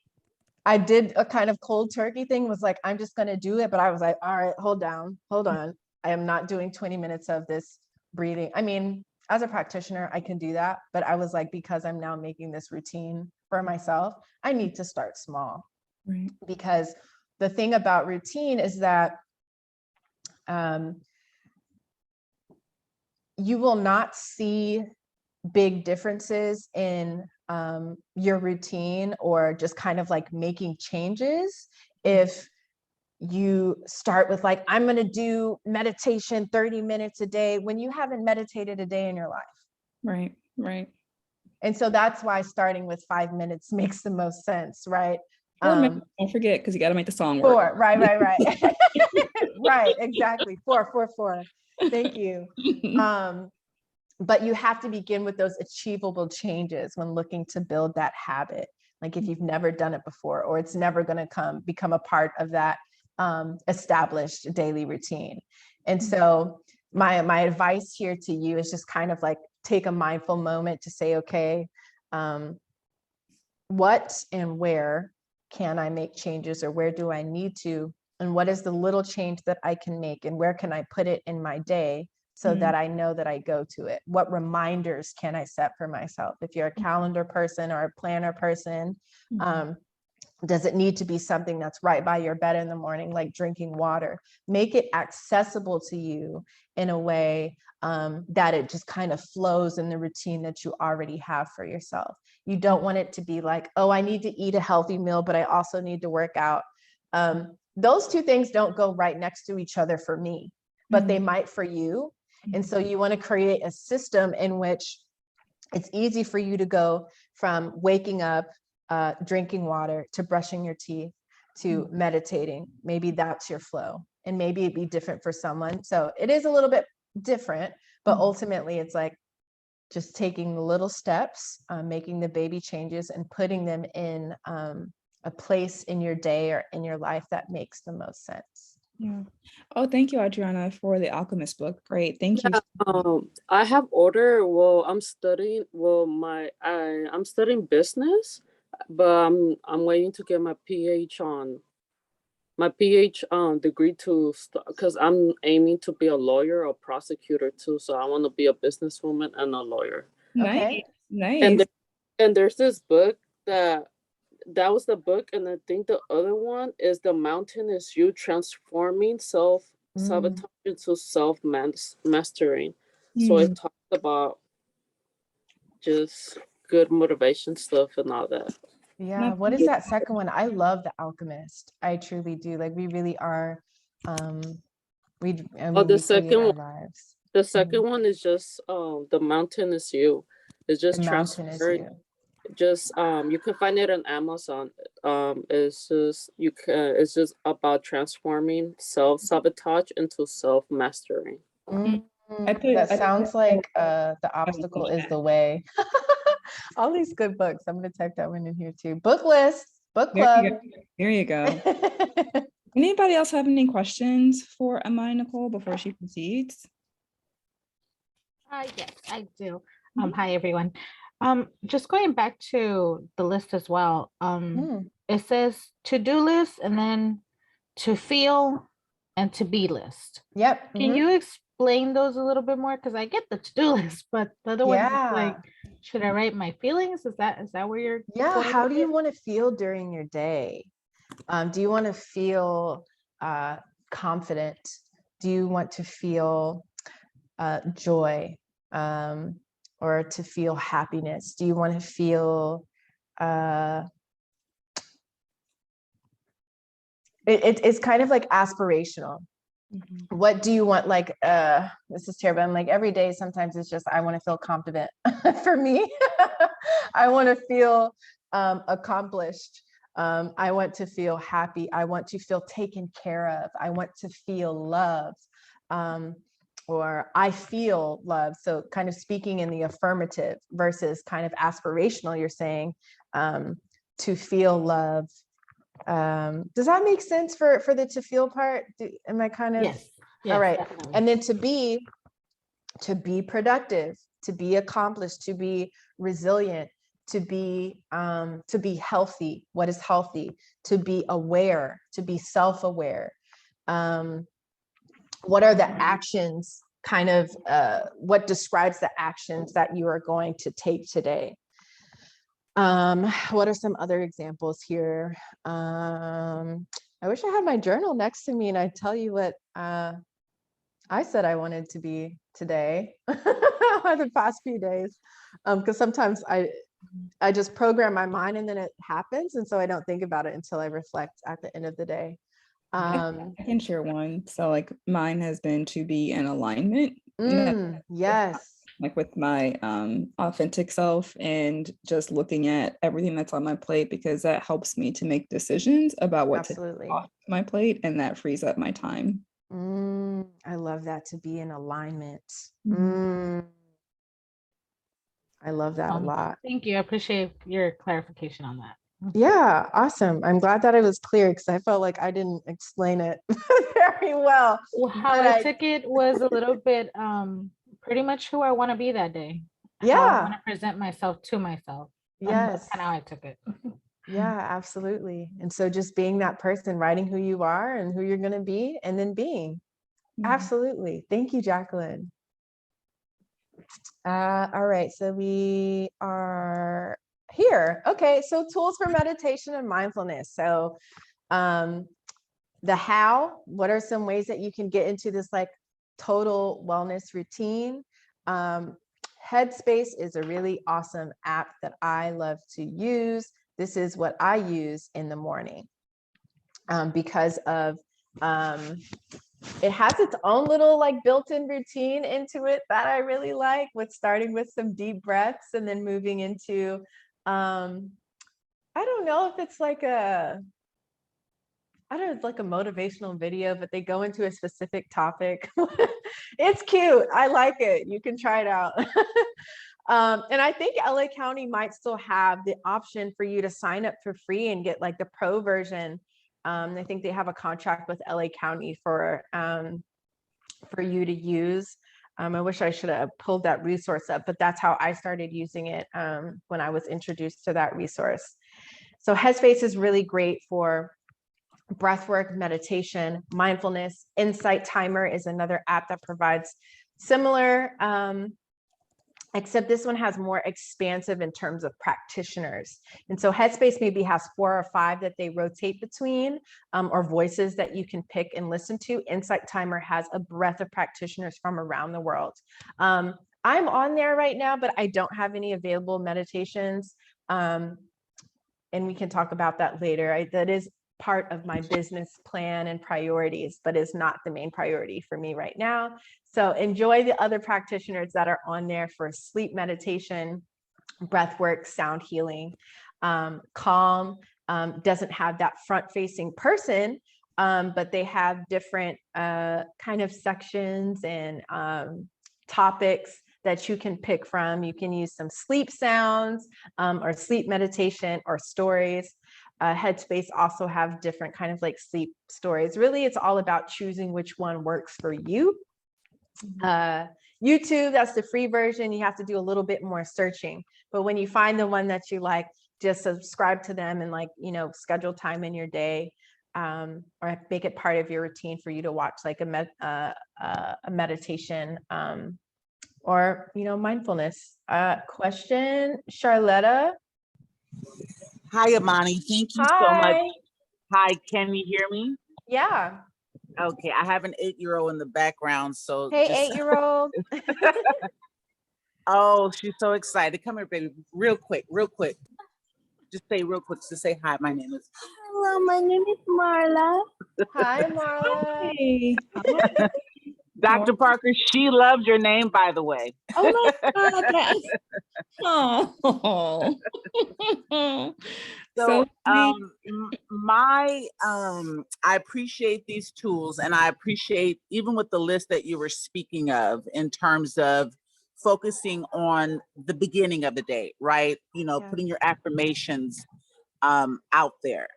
I did a kind of cold turkey thing, was like, I'm just going to do it. But I was like, all right, hold on. I am not doing 20 minutes of this breathing. I mean, as a practitioner, I can do that. But I was like, because I'm now making this routine for myself, I need to start small. Right. Because the thing about routine is that you will not see big differences in your routine or just kind of like making changes if you start with like, I'm going to do meditation 30 minutes a day when you haven't meditated a day in your life. Right. Right. And so that's why starting with 5 minutes makes the most sense, right? 4 minutes, don't forget, because you got to make the song work. 4, right. Right, exactly. 4. Thank you. But you have to begin with those achievable changes when looking to build that habit. Like if you've never done it before, or it's never going to become a part of that established daily routine. And so my advice here to you is just kind of like take a mindful moment to say, okay, what and where can I make changes, or where do I need to? And what is the little change that I can make, and where can I put it in my day so that I know that I go to it? What reminders can I set for myself? If you're a calendar person or a planner person, does it need to be something that's right by your bed in the morning, like drinking water? Make it accessible to you in a way that it just kind of flows in the routine that you already have for yourself. You don't want it to be like, oh, I need to eat a healthy meal, but I also need to work out. Those two things don't go right next to each other for me, but they might for you. And so you want to create a system in which it's easy for you to go from waking up, drinking water, to brushing your teeth, to meditating. Maybe that's your flow, and maybe it'd be different for someone. So it is a little bit different, but ultimately it's like just taking the little steps, making the baby changes, and putting them in a place in your day or in your life that makes the most sense. Yeah. Oh, thank you, Adriana, for the Alchemist book. Great. Thank you. I have ordered. Well, I'm studying. Well, I'm studying business, but I'm waiting to get my degree to start, because I'm aiming to be a lawyer or prosecutor too. So I want to be a businesswoman and a lawyer. Okay. Nice. And there's this book that was the book, and I think the other one is The Mountain Is You, Transforming Self-Sabotage into Self-Mastering. So it talks about just good motivation stuff and all that. Yeah. What is that second one? I love The Alchemist. I truly do. Like we really are, we second our one, lives. the second one is just The Mountain Is You. It's just The Mountain Is You. Just you can find it on Amazon. It's just about transforming self-sabotage into self-mastering. That sounds like The Obstacle Is the Way. All these good books. I'm gonna type that one in here too. Book list, book club. There you go. Anybody else have any questions for Imani, Nicole, before she proceeds? Yes, I do. Hi everyone. Just going back to the list as well. It says to-do list, and then to feel and to be list. Yep. Can you explain those a little bit more? Because I get the to-do list, but the other one is like, should I write my feelings? Is that where you're going? How do you want to feel during your day? Do you want to feel confident? Do you want to feel joy? Or to feel happiness? Do you want to feel it's kind of like aspirational. What do you want? Like, this is terrible. I'm like, every day, sometimes it's just, I want to feel confident. For me, I want to feel accomplished. I want to feel happy. I want to feel taken care of. I want to feel loved. Or I feel love. So kind of speaking in the affirmative versus kind of aspirational, you're saying, to feel love. Does that make sense for the to feel part? Am I kind of? Yes. All right. Definitely. And then to be productive, to be accomplished, to be resilient, to be healthy. What is healthy? To be aware, to be self-aware. What are the actions, kind of what describes the actions that you are going to take today? What are some other examples here? I wish I had my journal next to me and I'd tell you what I said I wanted to be today or the past few days. Because sometimes I just program my mind and then it happens. And so I don't think about it until I reflect at the end of the day. I can share one. So like mine has been to be in alignment. Yes. Like with my authentic self and just looking at everything that's on my plate, because that helps me to make decisions about what to take off my plate, and that frees up my time. I love that, to be in alignment. I love that a lot. Thank you. I appreciate your clarification on that. Yeah, awesome. I'm glad that it was clear because I felt like I didn't explain it very well. How I took it was a little bit pretty much who I want to be that day. Yeah. How I want to present myself to myself. Yes. That's kind of how I took it. Yeah, absolutely. And so just being that person, writing who you are and who you're going to be, and then being. Absolutely. Thank you, Jacqueline. All right. So we are here. Okay. So tools for meditation and mindfulness. So the how, what are some ways that you can get into this like total wellness routine? Headspace is a really awesome app that I love to use. This is what I use in the morning because of it has its own little like built-in routine into it that I really like, with starting with some deep breaths and then moving into I don't know if it's like a it's like a motivational video, but they go into a specific topic. It's cute. I like it. You can try it out. And I think LA County might still have the option for you to sign up for free and get like the pro version. I think they have a contract with LA County for you to use. I wish I should have pulled that resource up, but that's how I started using it when I was introduced to that resource. So Headspace is really great for breathwork, meditation, mindfulness. Insight Timer is another app that provides similar, except this one has more expansive in terms of practitioners. And so Headspace maybe has 4 or 5 that they rotate between, or voices that you can pick and listen to. Insight Timer has a breadth of practitioners from around the world. I'm on there right now, but I don't have any available meditations. And we can talk about that later. That is part of my business plan and priorities, but is not the main priority for me right now. So enjoy the other practitioners that are on there for sleep meditation, breath work, sound healing. Calm doesn't have that front-facing person, but they have different kind of sections and topics that you can pick from. You can use some sleep sounds or sleep meditation or stories. Headspace also have different kind of like sleep stories. Really, it's all about choosing which one works for you. YouTube, that's the free version. You have to do a little bit more searching, but when you find the one that you like, just subscribe to them and like, you know, schedule time in your day, or make it part of your routine for you to watch like a meditation, or, you know, mindfulness. Question, Charlotta. Hi, Imani. Thank you so much. Hi, can you hear me? Yeah. Okay, I have an 8-year-old in the background, so hey, 8-year-old. Oh, she's so excited. Come here, baby. Real quick. Just say real quick to say hi. My name is Hello, my name is Marla. Hi, Marla. Hey. Dr. Parker, she loves your name, by the way. Oh my God. Oh. So, sweet. I appreciate these tools, and I appreciate even with the list that you were speaking of in terms of focusing on the beginning of the day, right? Putting your affirmations out there.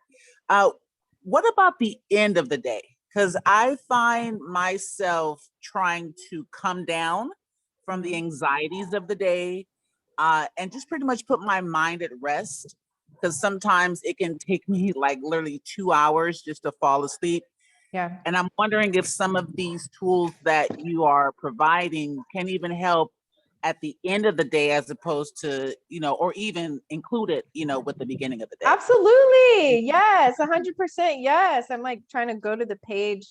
What about the end of the day? Because I find myself trying to come down from the anxieties of the day and just pretty much put my mind at rest. Because sometimes it can take me like literally 2 hours just to fall asleep. Yeah. And I'm wondering if some of these tools that you are providing can even help at the end of the day, as opposed to, or even include it, with the beginning of the day. Absolutely. Yes. 100%. Yes. I'm like trying to go to the page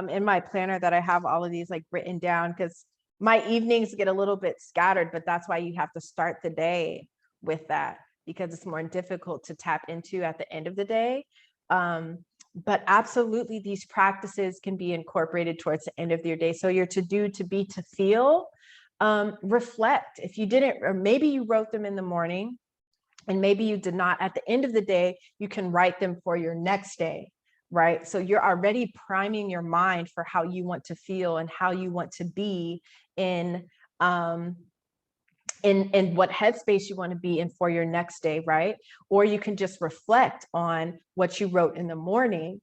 in my planner that I have all of these like written down, because my evenings get a little bit scattered, but that's why you have to start the day with that, because it's more difficult to tap into at the end of the day. But absolutely, these practices can be incorporated towards the end of your day. So your to do, to be, to feel, reflect. If you didn't, or maybe you wrote them in the morning and maybe you did not, at the end of the day, you can write them for your next day, right? So you're already priming your mind for how you want to feel and how you want to be in what headspace you want to be in for your next day, right? Or you can just reflect on what you wrote in the morning.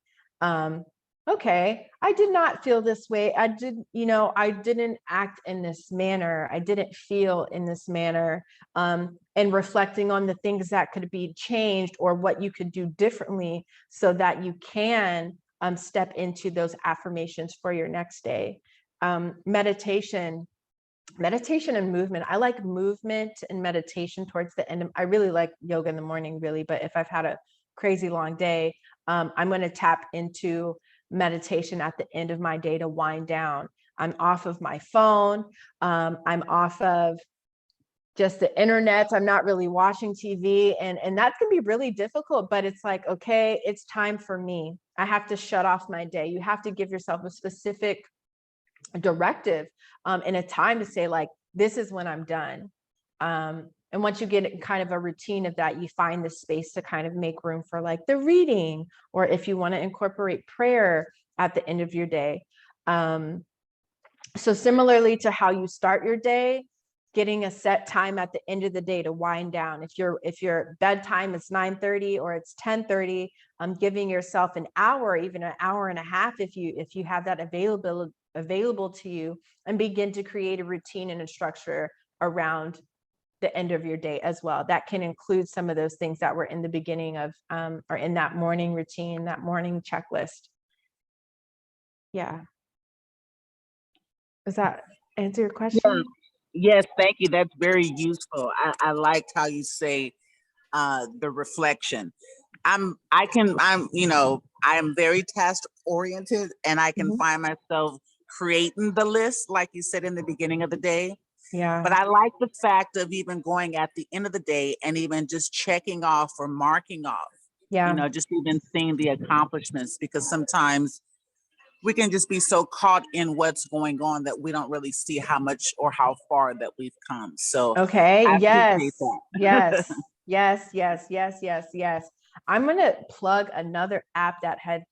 Okay, I did not feel this way. I didn't act in this manner. I didn't feel in this manner. And reflecting on the things that could be changed or what you could do differently so that you can step into those affirmations for your next day. Meditation and movement. I like movement and meditation towards the end. I really like yoga in the morning, really, but if I've had a crazy long day, I'm going to tap into meditation at the end of my day to wind down. I'm off of my phone. I'm off of just the internet. I'm not really watching TV, and that can be really difficult, but it's like, okay, it's time for me. I have to shut off my day. You have to give yourself a specific directive and a time to say, like, this is when I'm done. And once you get kind of a routine of that, you find the space to kind of make room for like the reading, or if you want to incorporate prayer at the end of your day. So similarly to how you start your day, getting a set time at the end of the day to wind down. If your bedtime is 9:30 or it's 10:30, giving yourself an hour, even an hour and a half, if you have that available to you, and begin to create a routine and a structure around the end of your day as well. That can include some of those things that were in the beginning of or in that morning routine, that morning checklist. Yeah. Does that answer your question? Yes, thank you. That's very useful. I liked how you say the reflection. I am very task oriented, and I can find myself creating the list, like you said in the beginning of the day. Yeah. But I like the fact of even going at the end of the day and even just checking off or marking off. Yeah. Just even seeing the accomplishments, because sometimes we can just be so caught in what's going on that we don't really see how much or how far that we've come. So okay. I Yes. appreciate that. Yes. I'm going to plug another app that had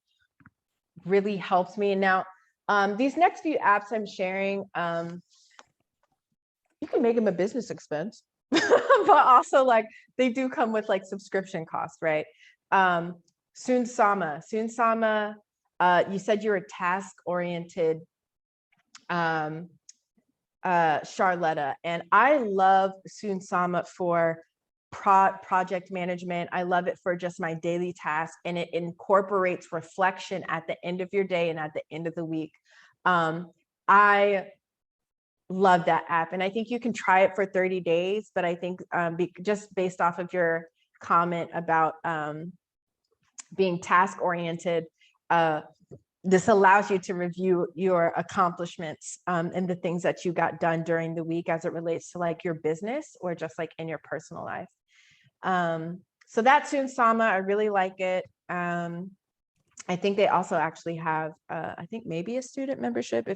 really helped me. Now, these next few apps I'm sharing, you can make them a business expense, but also like they do come with like subscription costs, right? Sunsama, you said you're a task-oriented Charlotta, and I love Sunsama for project management. I love it for just my daily tasks, and it incorporates reflection at the end of your day and at the end of the week. I love that app, and I think you can try it for 30 days, but I think just based off of your comment about being task-oriented, this allows you to review your accomplishments and the things that you got done during the week as it relates to like your business or just like in your personal life. So that's Sunsama. I really like it. I think they also actually have, I think maybe a student membership,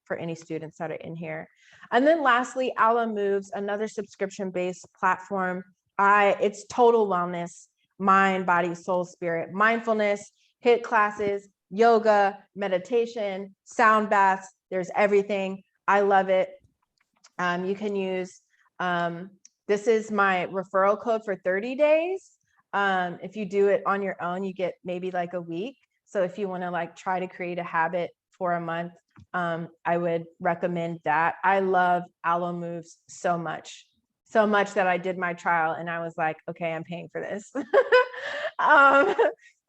for any students that are in here. And then lastly, Aloe Moves, another subscription-based platform. It's total wellness, mind, body, soul, spirit, mindfulness, HIIT classes, yoga, meditation, sound baths. There's everything. I love it. You can use, this is my referral code for 30 days. If you do it on your own, you get maybe like a week. So if you want to like try to create a habit for a month, I would recommend that. I love Aloe Moves so much that I did my trial and I was like, okay, I'm paying for this.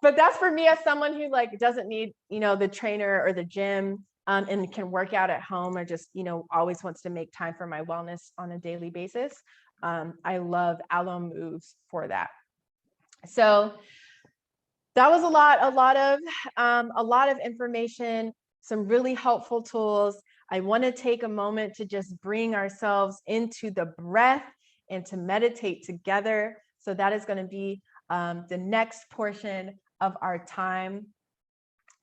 But that's for me as someone who like doesn't need, the trainer or the gym, and can work out at home, or just, always wants to make time for my wellness on a daily basis. I love Aloe Moves for that. So that was a lot of information, some really helpful tools. I want to take a moment to just bring ourselves into the breath and to meditate together. So that is going to be the next portion of our time,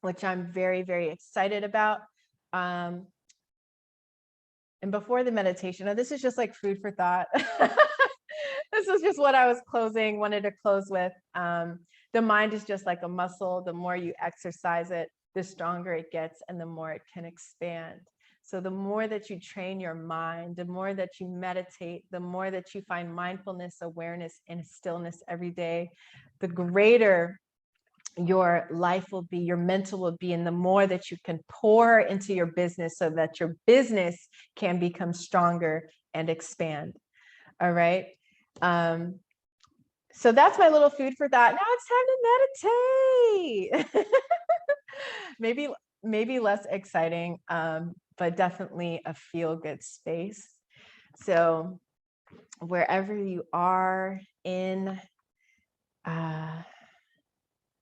which I'm very, very excited about. And before the meditation, this is just like food for thought. This is just what I wanted to close with. The mind is just like a muscle. The more you exercise it, the stronger it gets and the more it can expand. So the more that you train your mind, the more that you meditate, the more that you find mindfulness, awareness, and stillness every day, the greater your life will be, your mental will be, and the more that you can pour into your business so that your business can become stronger and expand. All right. So that's my little food for thought. Now it's time to meditate. maybe less exciting, but definitely a feel-good space. So wherever you are in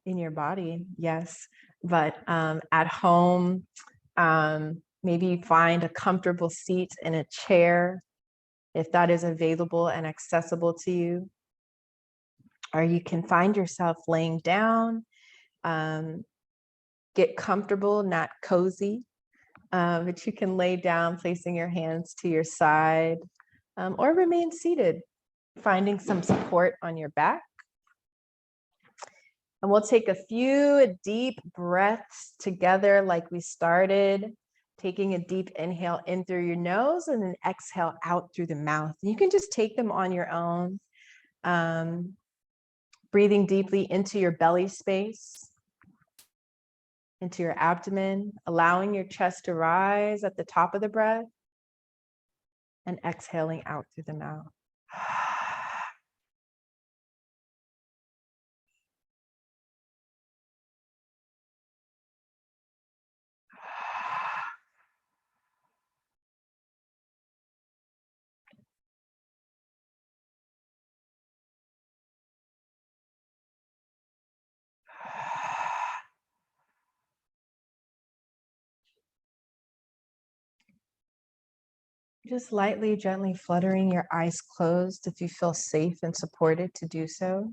your body, yes, but at home, maybe find a comfortable seat in a chair if that is available and accessible to you. Or you can find yourself laying down, get comfortable, not cozy, but you can lay down, placing your hands to your side, or remain seated, finding some support on your back. And we'll take a few deep breaths together like we started, taking a deep inhale in through your nose and then exhale out through the mouth. You can just take them on your own. Breathing deeply into your belly space, into your abdomen, allowing your chest to rise at the top of the breath, and exhaling out through the mouth. Just lightly, gently fluttering your eyes closed if you feel safe and supported to do so.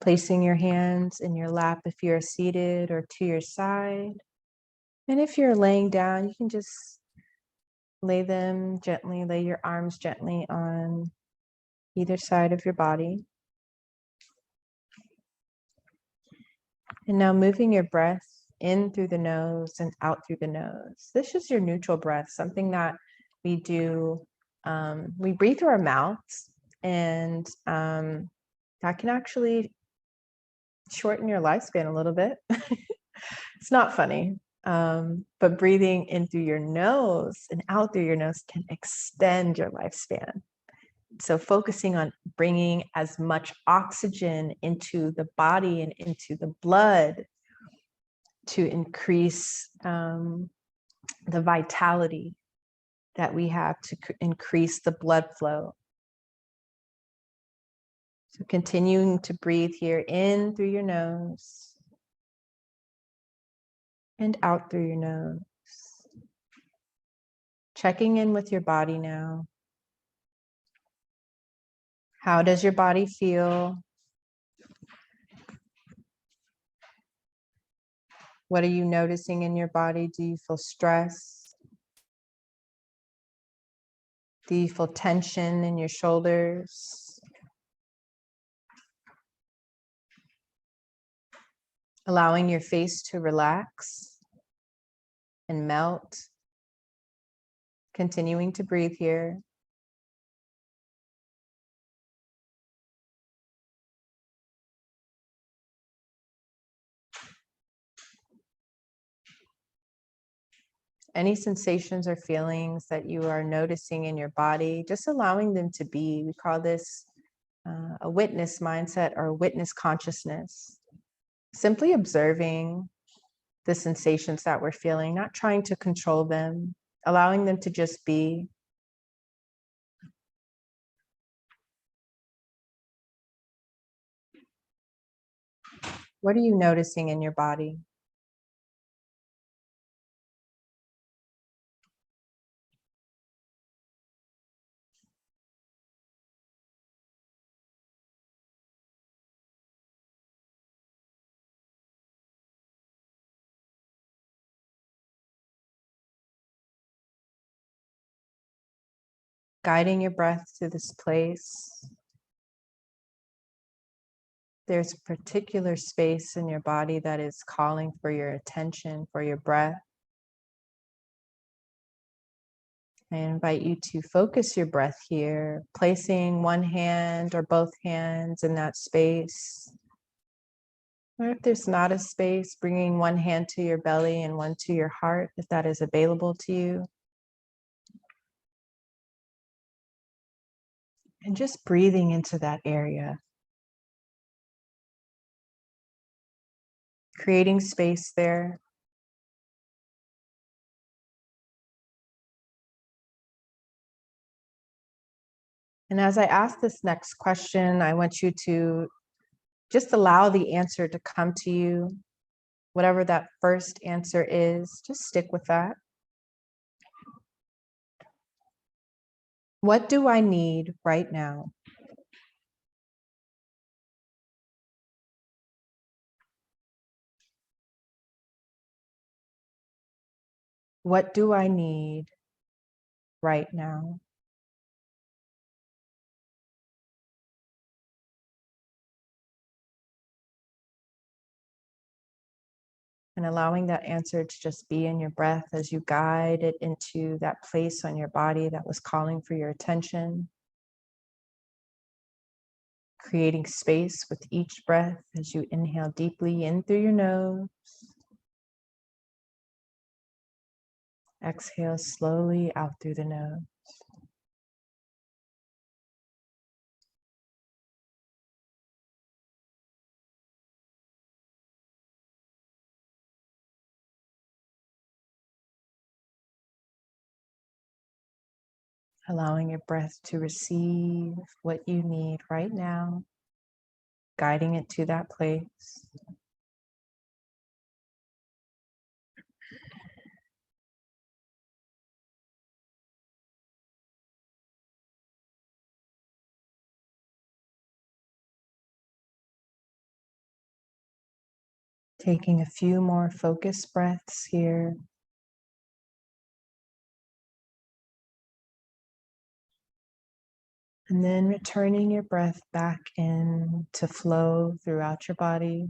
Placing your hands in your lap if you're seated or to your side. And if you're laying down, you can just lay your arms gently on either side of your body. And now moving your breath in through the nose and out through the nose. This is your neutral breath, something that we do. We breathe through our mouths, and that can actually shorten your lifespan a little bit. It's not funny, but breathing in through your nose and out through your nose can extend your lifespan. So focusing on bringing as much oxygen into the body and into the blood to increase the vitality that we have, to increase the blood flow. So continuing to breathe here in through your nose and out through your nose. Checking in with your body now. How does your body feel? What are you noticing in your body? Do you feel stress? Do you feel tension in your shoulders? Allowing your face to relax and melt. Continuing to breathe here. Any sensations or feelings that you are noticing in your body, just allowing them to be. We call this a witness mindset or witness consciousness. Simply observing the sensations that we're feeling, not trying to control them, allowing them to just be. What are you noticing in your body? Guiding your breath to this place. There's a particular space in your body that is calling for your attention, for your breath. I invite you to focus your breath here, placing one hand or both hands in that space. Or if there's not a space, bringing one hand to your belly and one to your heart, if that is available to you. And just breathing into that area. Creating space there. And as I ask this next question, I want you to just allow the answer to come to you. Whatever that first answer is, just stick with that. What do I need right now? What do I need right now? And allowing that answer to just be in your breath as you guide it into that place on your body that was calling for your attention. Creating space with each breath as you inhale deeply in through your nose. Exhale slowly out through the nose. Allowing your breath to receive what you need right now, guiding it to that place. Taking a few more focused breaths here. And then returning your breath back in to flow throughout your body.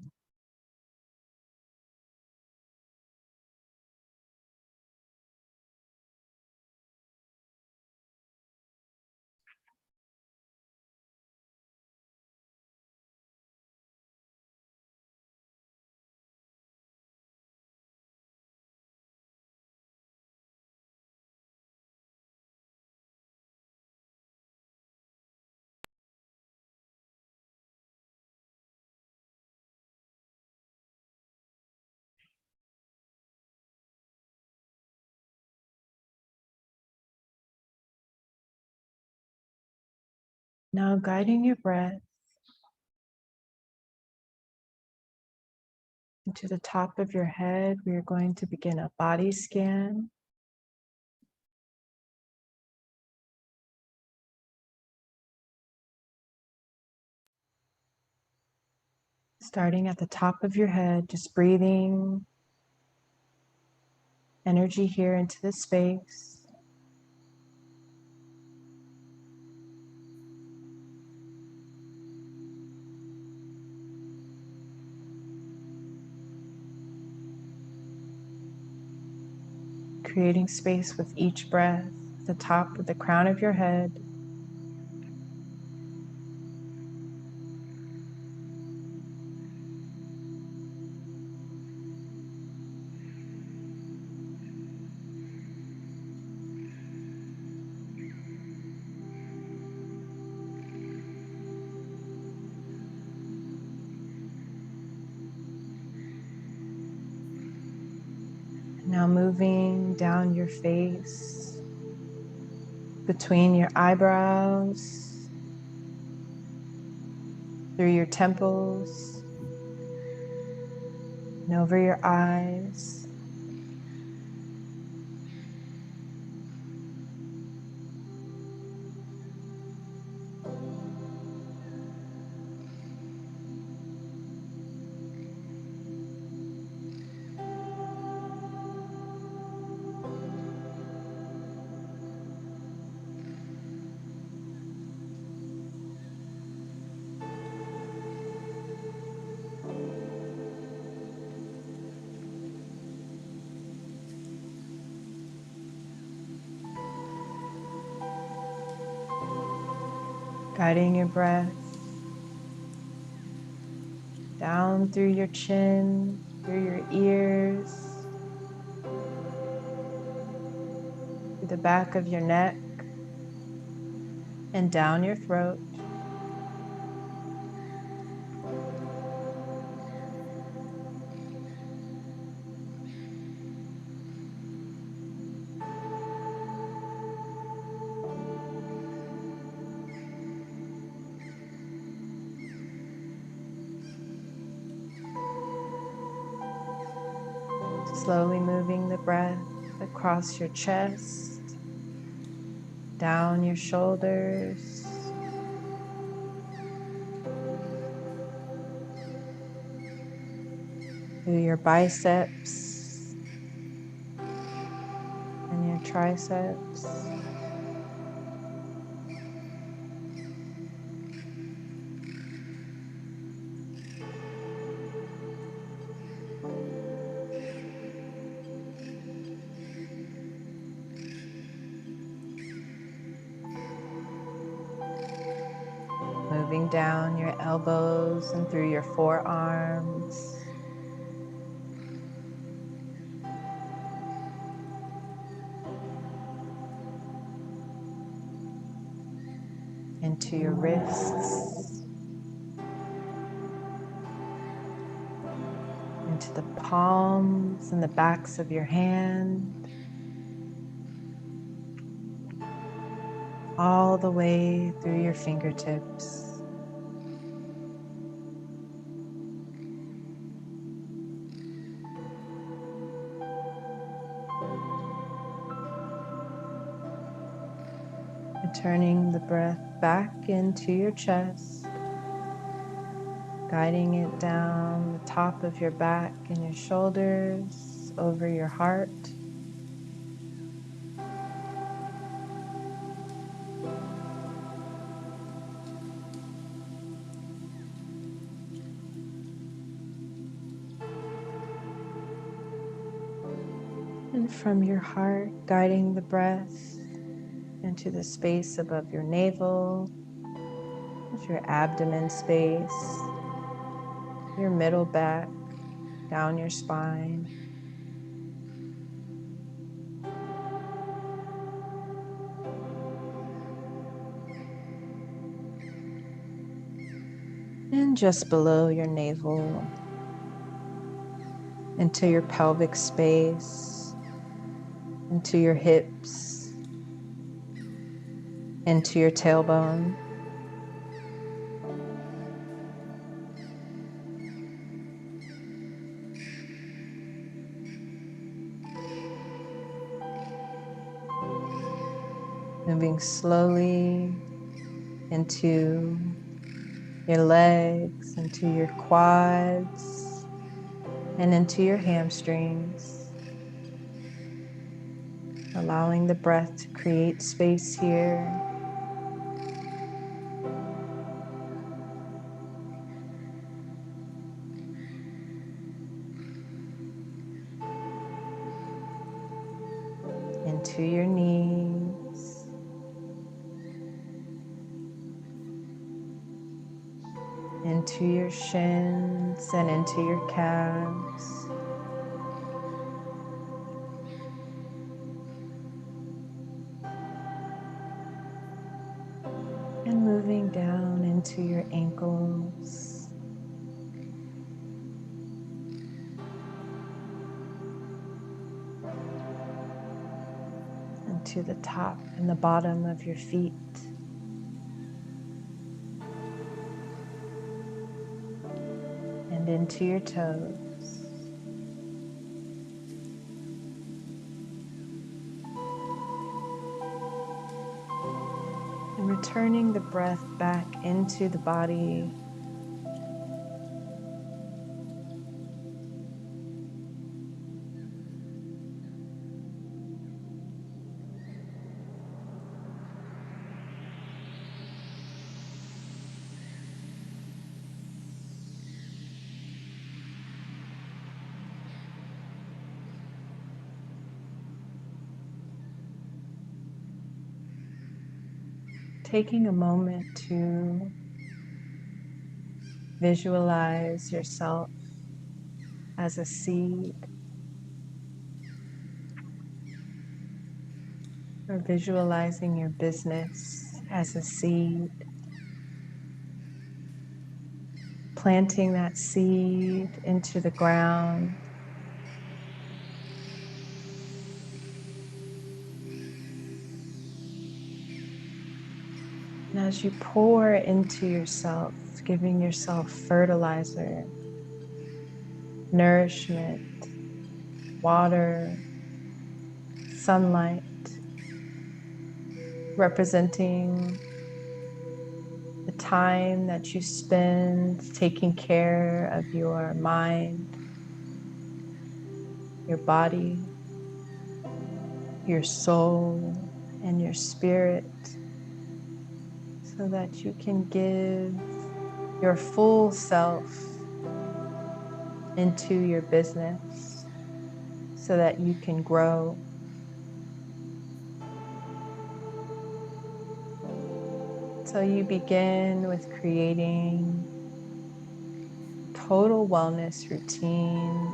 Now guiding your breath into the top of your head, we are going to begin a body scan. Starting at the top of your head, just breathing energy here into the space. Creating space with each breath, the top of the crown of your head. Now moving down your face, between your eyebrows, through your temples, and over your eyes. Guiding your breath down through your chin, through your ears, through the back of your neck, and down your throat. Slowly moving the breath across your chest, down your shoulders, through your biceps and your triceps. Moving down your elbows and through your forearms. Into your wrists, into the palms and the backs of your hand, all the way through your fingertips. And turning the breath back into your chest, guiding it down the top of your back and your shoulders, over your heart. And from your heart, guiding the breath into the space above your navel, your abdomen space, your middle back, down your spine. And just below your navel, into your pelvic space, into your hips, into your tailbone. Moving slowly into your legs, into your quads, and into your hamstrings. allowing the breath to create space here. Into your knees, into your shins and into your calves. And moving down into your ankles. And to the top and the bottom of your feet. And into your toes. And returning the breath back into the body. Taking a moment to visualize yourself as a seed, or visualizing your business as a seed, planting that seed into the ground. And as you pour into yourself, giving yourself fertilizer, nourishment, water, sunlight, representing the time that you spend taking care of your mind, your body, your soul, and your spirit, so that you can give your full self into your business, so that you can grow. So you begin with creating total wellness routine,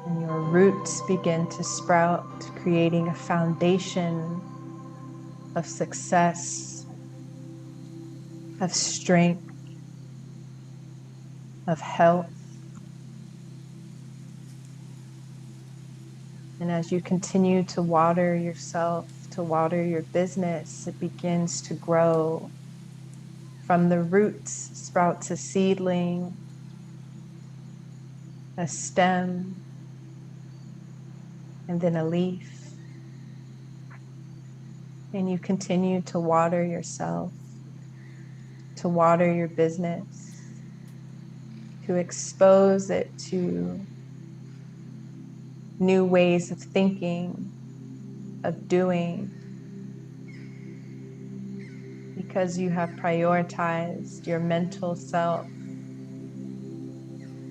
and your roots begin to sprout, creating a foundation of success, of strength, of health. And as you continue to water yourself, to water your business, it begins to grow. From the roots sprouts a seedling, a stem, and then a leaf. And you continue to water yourself, to water your business, to expose it to new ways of thinking, of doing, because you have prioritized your mental self,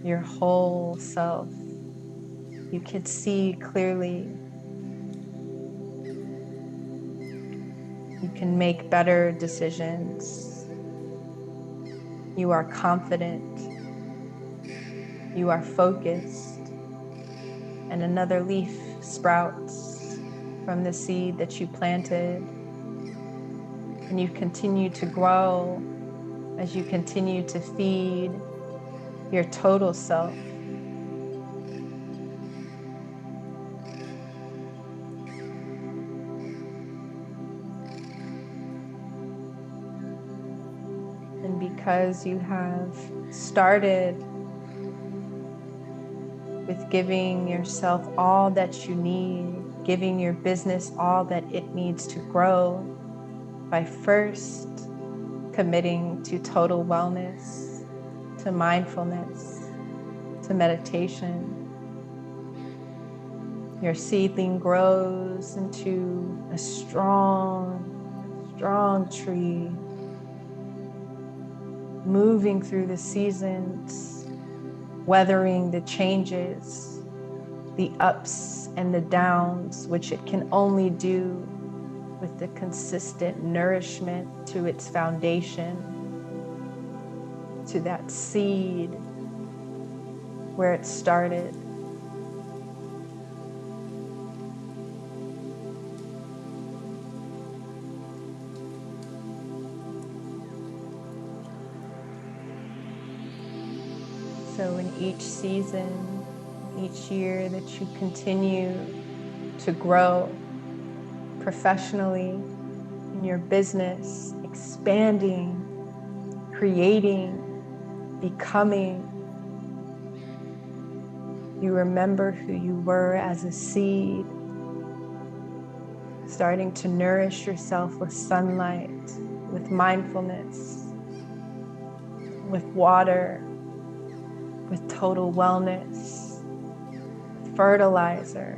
your whole self. You can see clearly. You can make better decisions. You are confident. You are focused. And another leaf sprouts from the seed that you planted. And you continue to grow as you continue to feed your total self. And because you have started with giving yourself all that you need, giving your business all that it needs to grow, by first committing to total wellness, to mindfulness, to meditation, Your seedling grows into a strong, strong tree, moving through the seasons, weathering the changes, the ups and the downs, which it can only do with the consistent nourishment to its foundation, to that seed where it started. So in each season, each year that you continue to grow professionally in your business, expanding, creating, becoming, you remember who you were as a seed, starting to nourish yourself with sunlight, with mindfulness, with water, with total wellness, with fertilizer,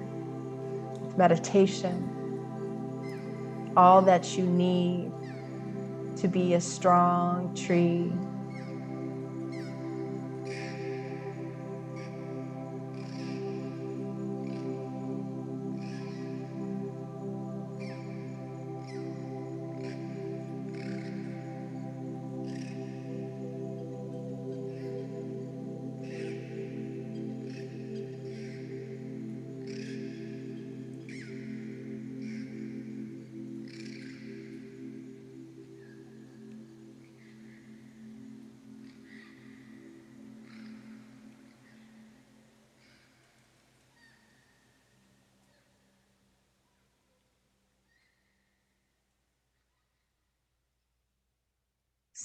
with meditation, all that you need to be a strong tree.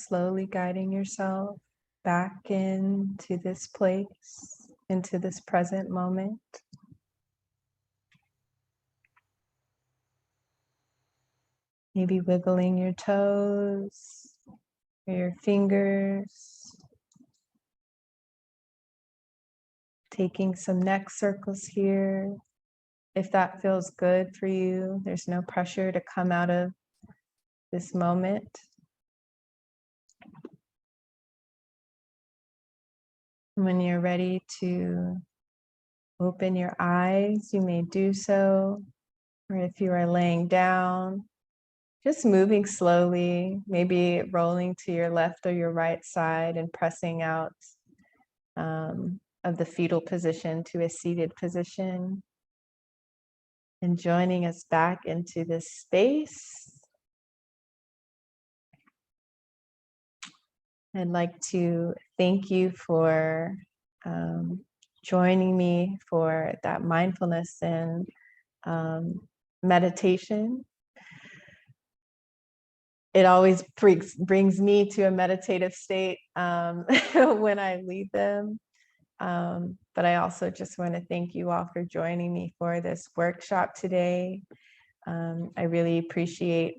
Slowly guiding yourself back into this place, into this present moment. Maybe wiggling your toes or your fingers. Taking some neck circles here. If that feels good for you, there's no pressure to come out of this moment. When you're ready to open your eyes, you may do so. Or if you are laying down, just moving slowly, maybe rolling to your left or your right side and pressing out of the fetal position to a seated position. And joining us back into this space. I'd like to thank you for joining me for that mindfulness and meditation. It always brings me to a meditative state when I lead them. But I also just want to thank you all for joining me for this workshop today. I really appreciate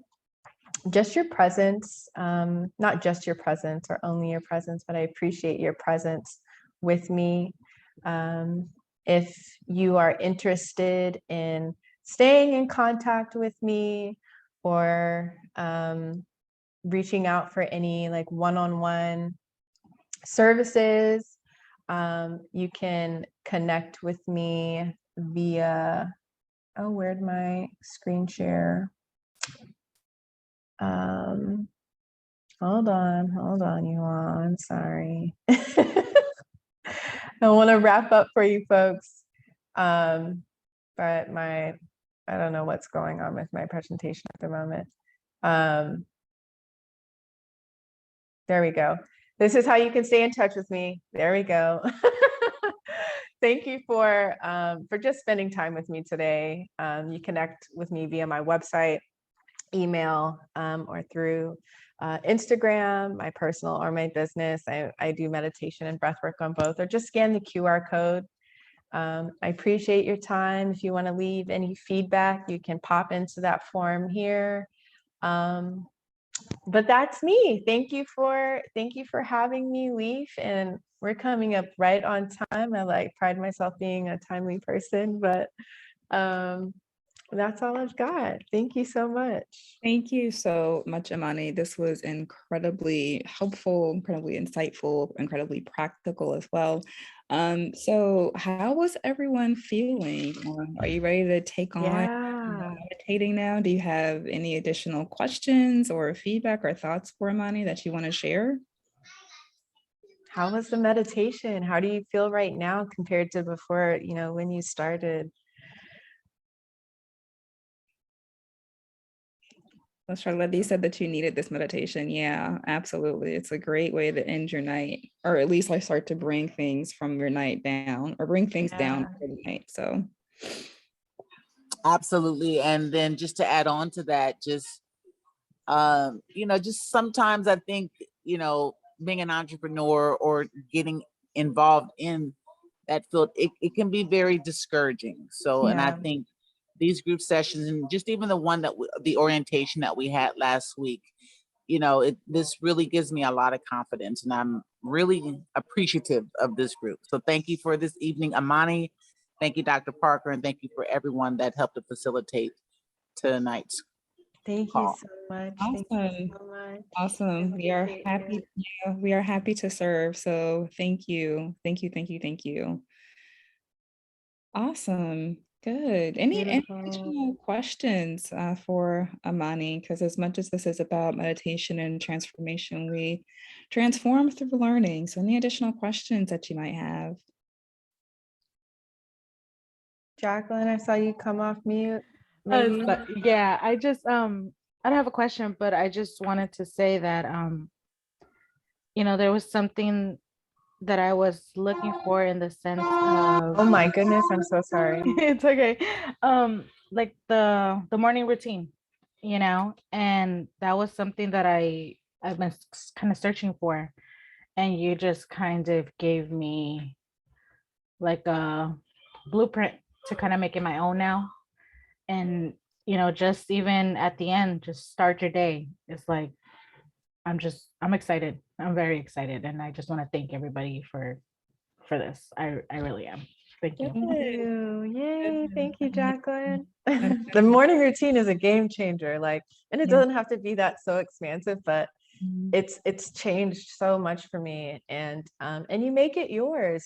just your presence, not just your presence or only your presence, but I appreciate your presence with me. If you are interested in staying in contact with me or reaching out for any like one-on-one services, you can connect with me via, oh, where'd my screen share? Hold on, you all. I'm sorry. I want to wrap up for you folks. But I don't know what's going on with my presentation at the moment. There we go. This is how you can stay in touch with me. There we go. Thank you for just spending time with me today. You connect with me via my website, email, or through Instagram, my personal or my business. I do meditation and breath work on both, or just scan the QR code. I appreciate your time. If you want to leave any feedback, you can pop into that form here. But that's me. Thank you for having me, Leaf. And we're coming up right on time. I pride myself being a timely person, but That's all I've got. Thank you so much. Thank you so much, Imani. This was incredibly helpful, incredibly insightful, incredibly practical as well. So how was everyone feeling? Are you ready to take on meditating now? Do you have any additional questions or feedback or thoughts for Imani that you want to share? How was the meditation? How do you feel right now compared to before, when you started? Well, Charlotte, you said that you needed this meditation. Yeah, absolutely. It's a great way to end your night, or at least like start to bring things from your night down or bring things down for the night. So absolutely. And then just to add on to that, just just sometimes I think, being an entrepreneur or getting involved in that field, it can be very discouraging. So, and I think these group sessions and just even the one the orientation that we had last week, this really gives me a lot of confidence, and I'm really appreciative of this group. So thank you for this evening, Imani. Thank you, Dr. Parker, and thank you for everyone that helped to facilitate tonight's Thank call. you so much. Awesome. Thank you so much. Awesome. We are happy. Yeah, we are happy to serve. So thank you. Thank you. Thank you. Thank you. Awesome. Good. Any additional questions for Imani? Because as much as this is about meditation and transformation, we transform through learning. So any additional questions that you might have? Jacqueline, I saw you come off mute. Maybe. Yeah, I don't have a question, but I just wanted to say that there was something that I was looking for in the sense of, oh my goodness, I'm so sorry. It's okay. Like the morning routine, and that was something that I've been kind of searching for, and you just kind of gave me like a blueprint to kind of make it my own now. And just even at the end, just start your day. It's like I'm excited. I'm very excited, and I just want to thank everybody for this. I really am. Thank you. Thank you. Yay. Thank you, Jacqueline. The morning routine is a game changer. And it doesn't have to be that so expansive, but it's changed so much for me. And you make it yours,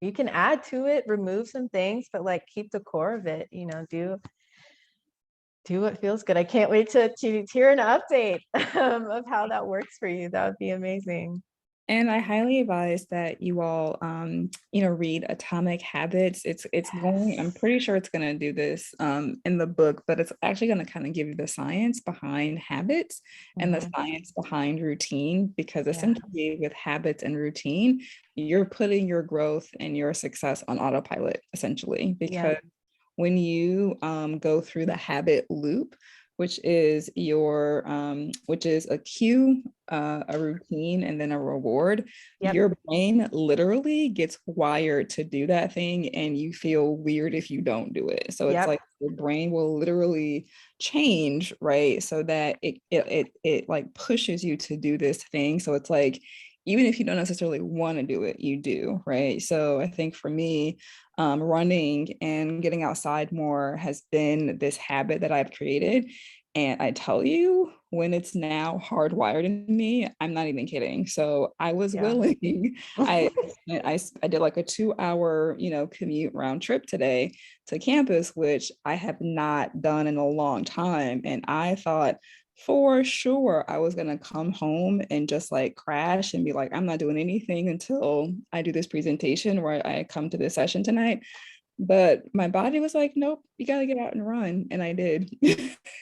you can add to it, remove some things, but keep the core of it, do what feels good. I can't wait to hear an update of how that works for you. That would be amazing. And I highly advise that you all, read Atomic Habits. It's going, I'm pretty sure it's going to do this in the book, but it's actually going to kind of give you the science behind habits and the science behind routine, because essentially with habits and routine, you're putting your growth and your success on autopilot, essentially, because when you go through the habit loop, which is a cue, a routine, and then a reward. Your brain literally gets wired to do that thing, and you feel weird if you don't do it. So it's like your brain will literally change, right? So that it like pushes you to do this thing. So it's like, even if you don't necessarily want to do it, you do, right? So I think for me, running and getting outside more has been this habit that I've created. And I tell you, when it's now hardwired in me, I'm not even kidding. So I was willing. I did like a 2-hour, commute round trip today to campus, which I have not done in a long time. And I thought, for sure, I was going to come home and just like crash and be like, I'm not doing anything until I do this presentation where I come to this session tonight. But my body was like, nope, you got to get out and run. And I did.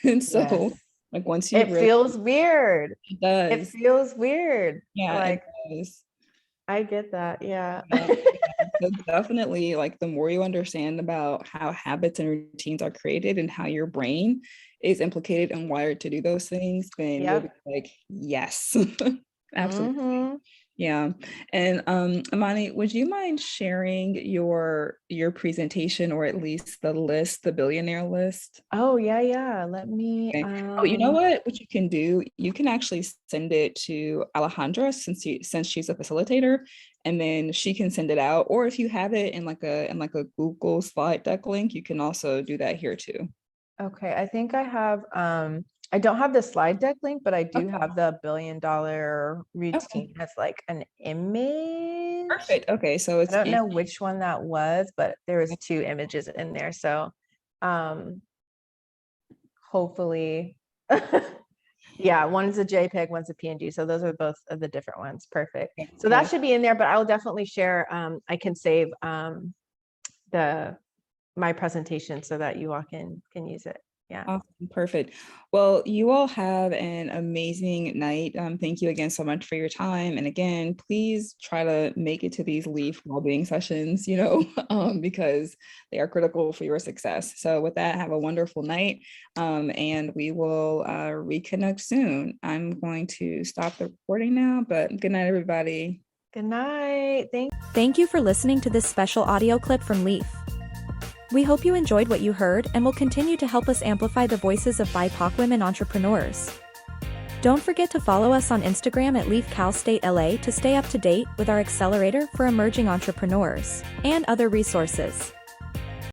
And so like once you feels weird. It does. It feels weird. Yeah, it does. I get that. Yeah. So definitely, like, the more you understand about how habits and routines are created and how your brain is implicated and wired to do those things, then you'll be like, yes, absolutely. Yeah. And Imani, would you mind sharing your presentation, or at least the list, the billionaire list? Oh, yeah. Let me Oh, you know what you can do? You can actually send it to Alejandra, since she's a facilitator, and then she can send it out. Or if you have it in like a Google slide deck link, you can also do that here too. Okay, I think I have, I don't have the slide deck link, but I do have the $1 billion routine as like an image. Perfect. Okay, so it's I don't know which one that was, but there was 2 images in there. So hopefully, yeah, one's a JPEG, one's a PNG. So those are both of the different ones. Perfect. So that should be in there, but I will definitely share, I can save my presentation so that you all can use it. Yeah. Awesome. Perfect. Well, you all have an amazing night. Thank you again so much for your time. And again, please try to make it to these Leaf wellbeing sessions, because they are critical for your success. So with that, have a wonderful night. And we will reconnect soon. I'm going to stop the recording now, but good night, everybody. Good night. Thank you for listening to this special audio clip from Leaf. We hope you enjoyed what you heard and will continue to help us amplify the voices of BIPOC women entrepreneurs. Don't forget to follow us on Instagram at Leaf Cal State LA to stay up to date with our accelerator for emerging entrepreneurs and other resources.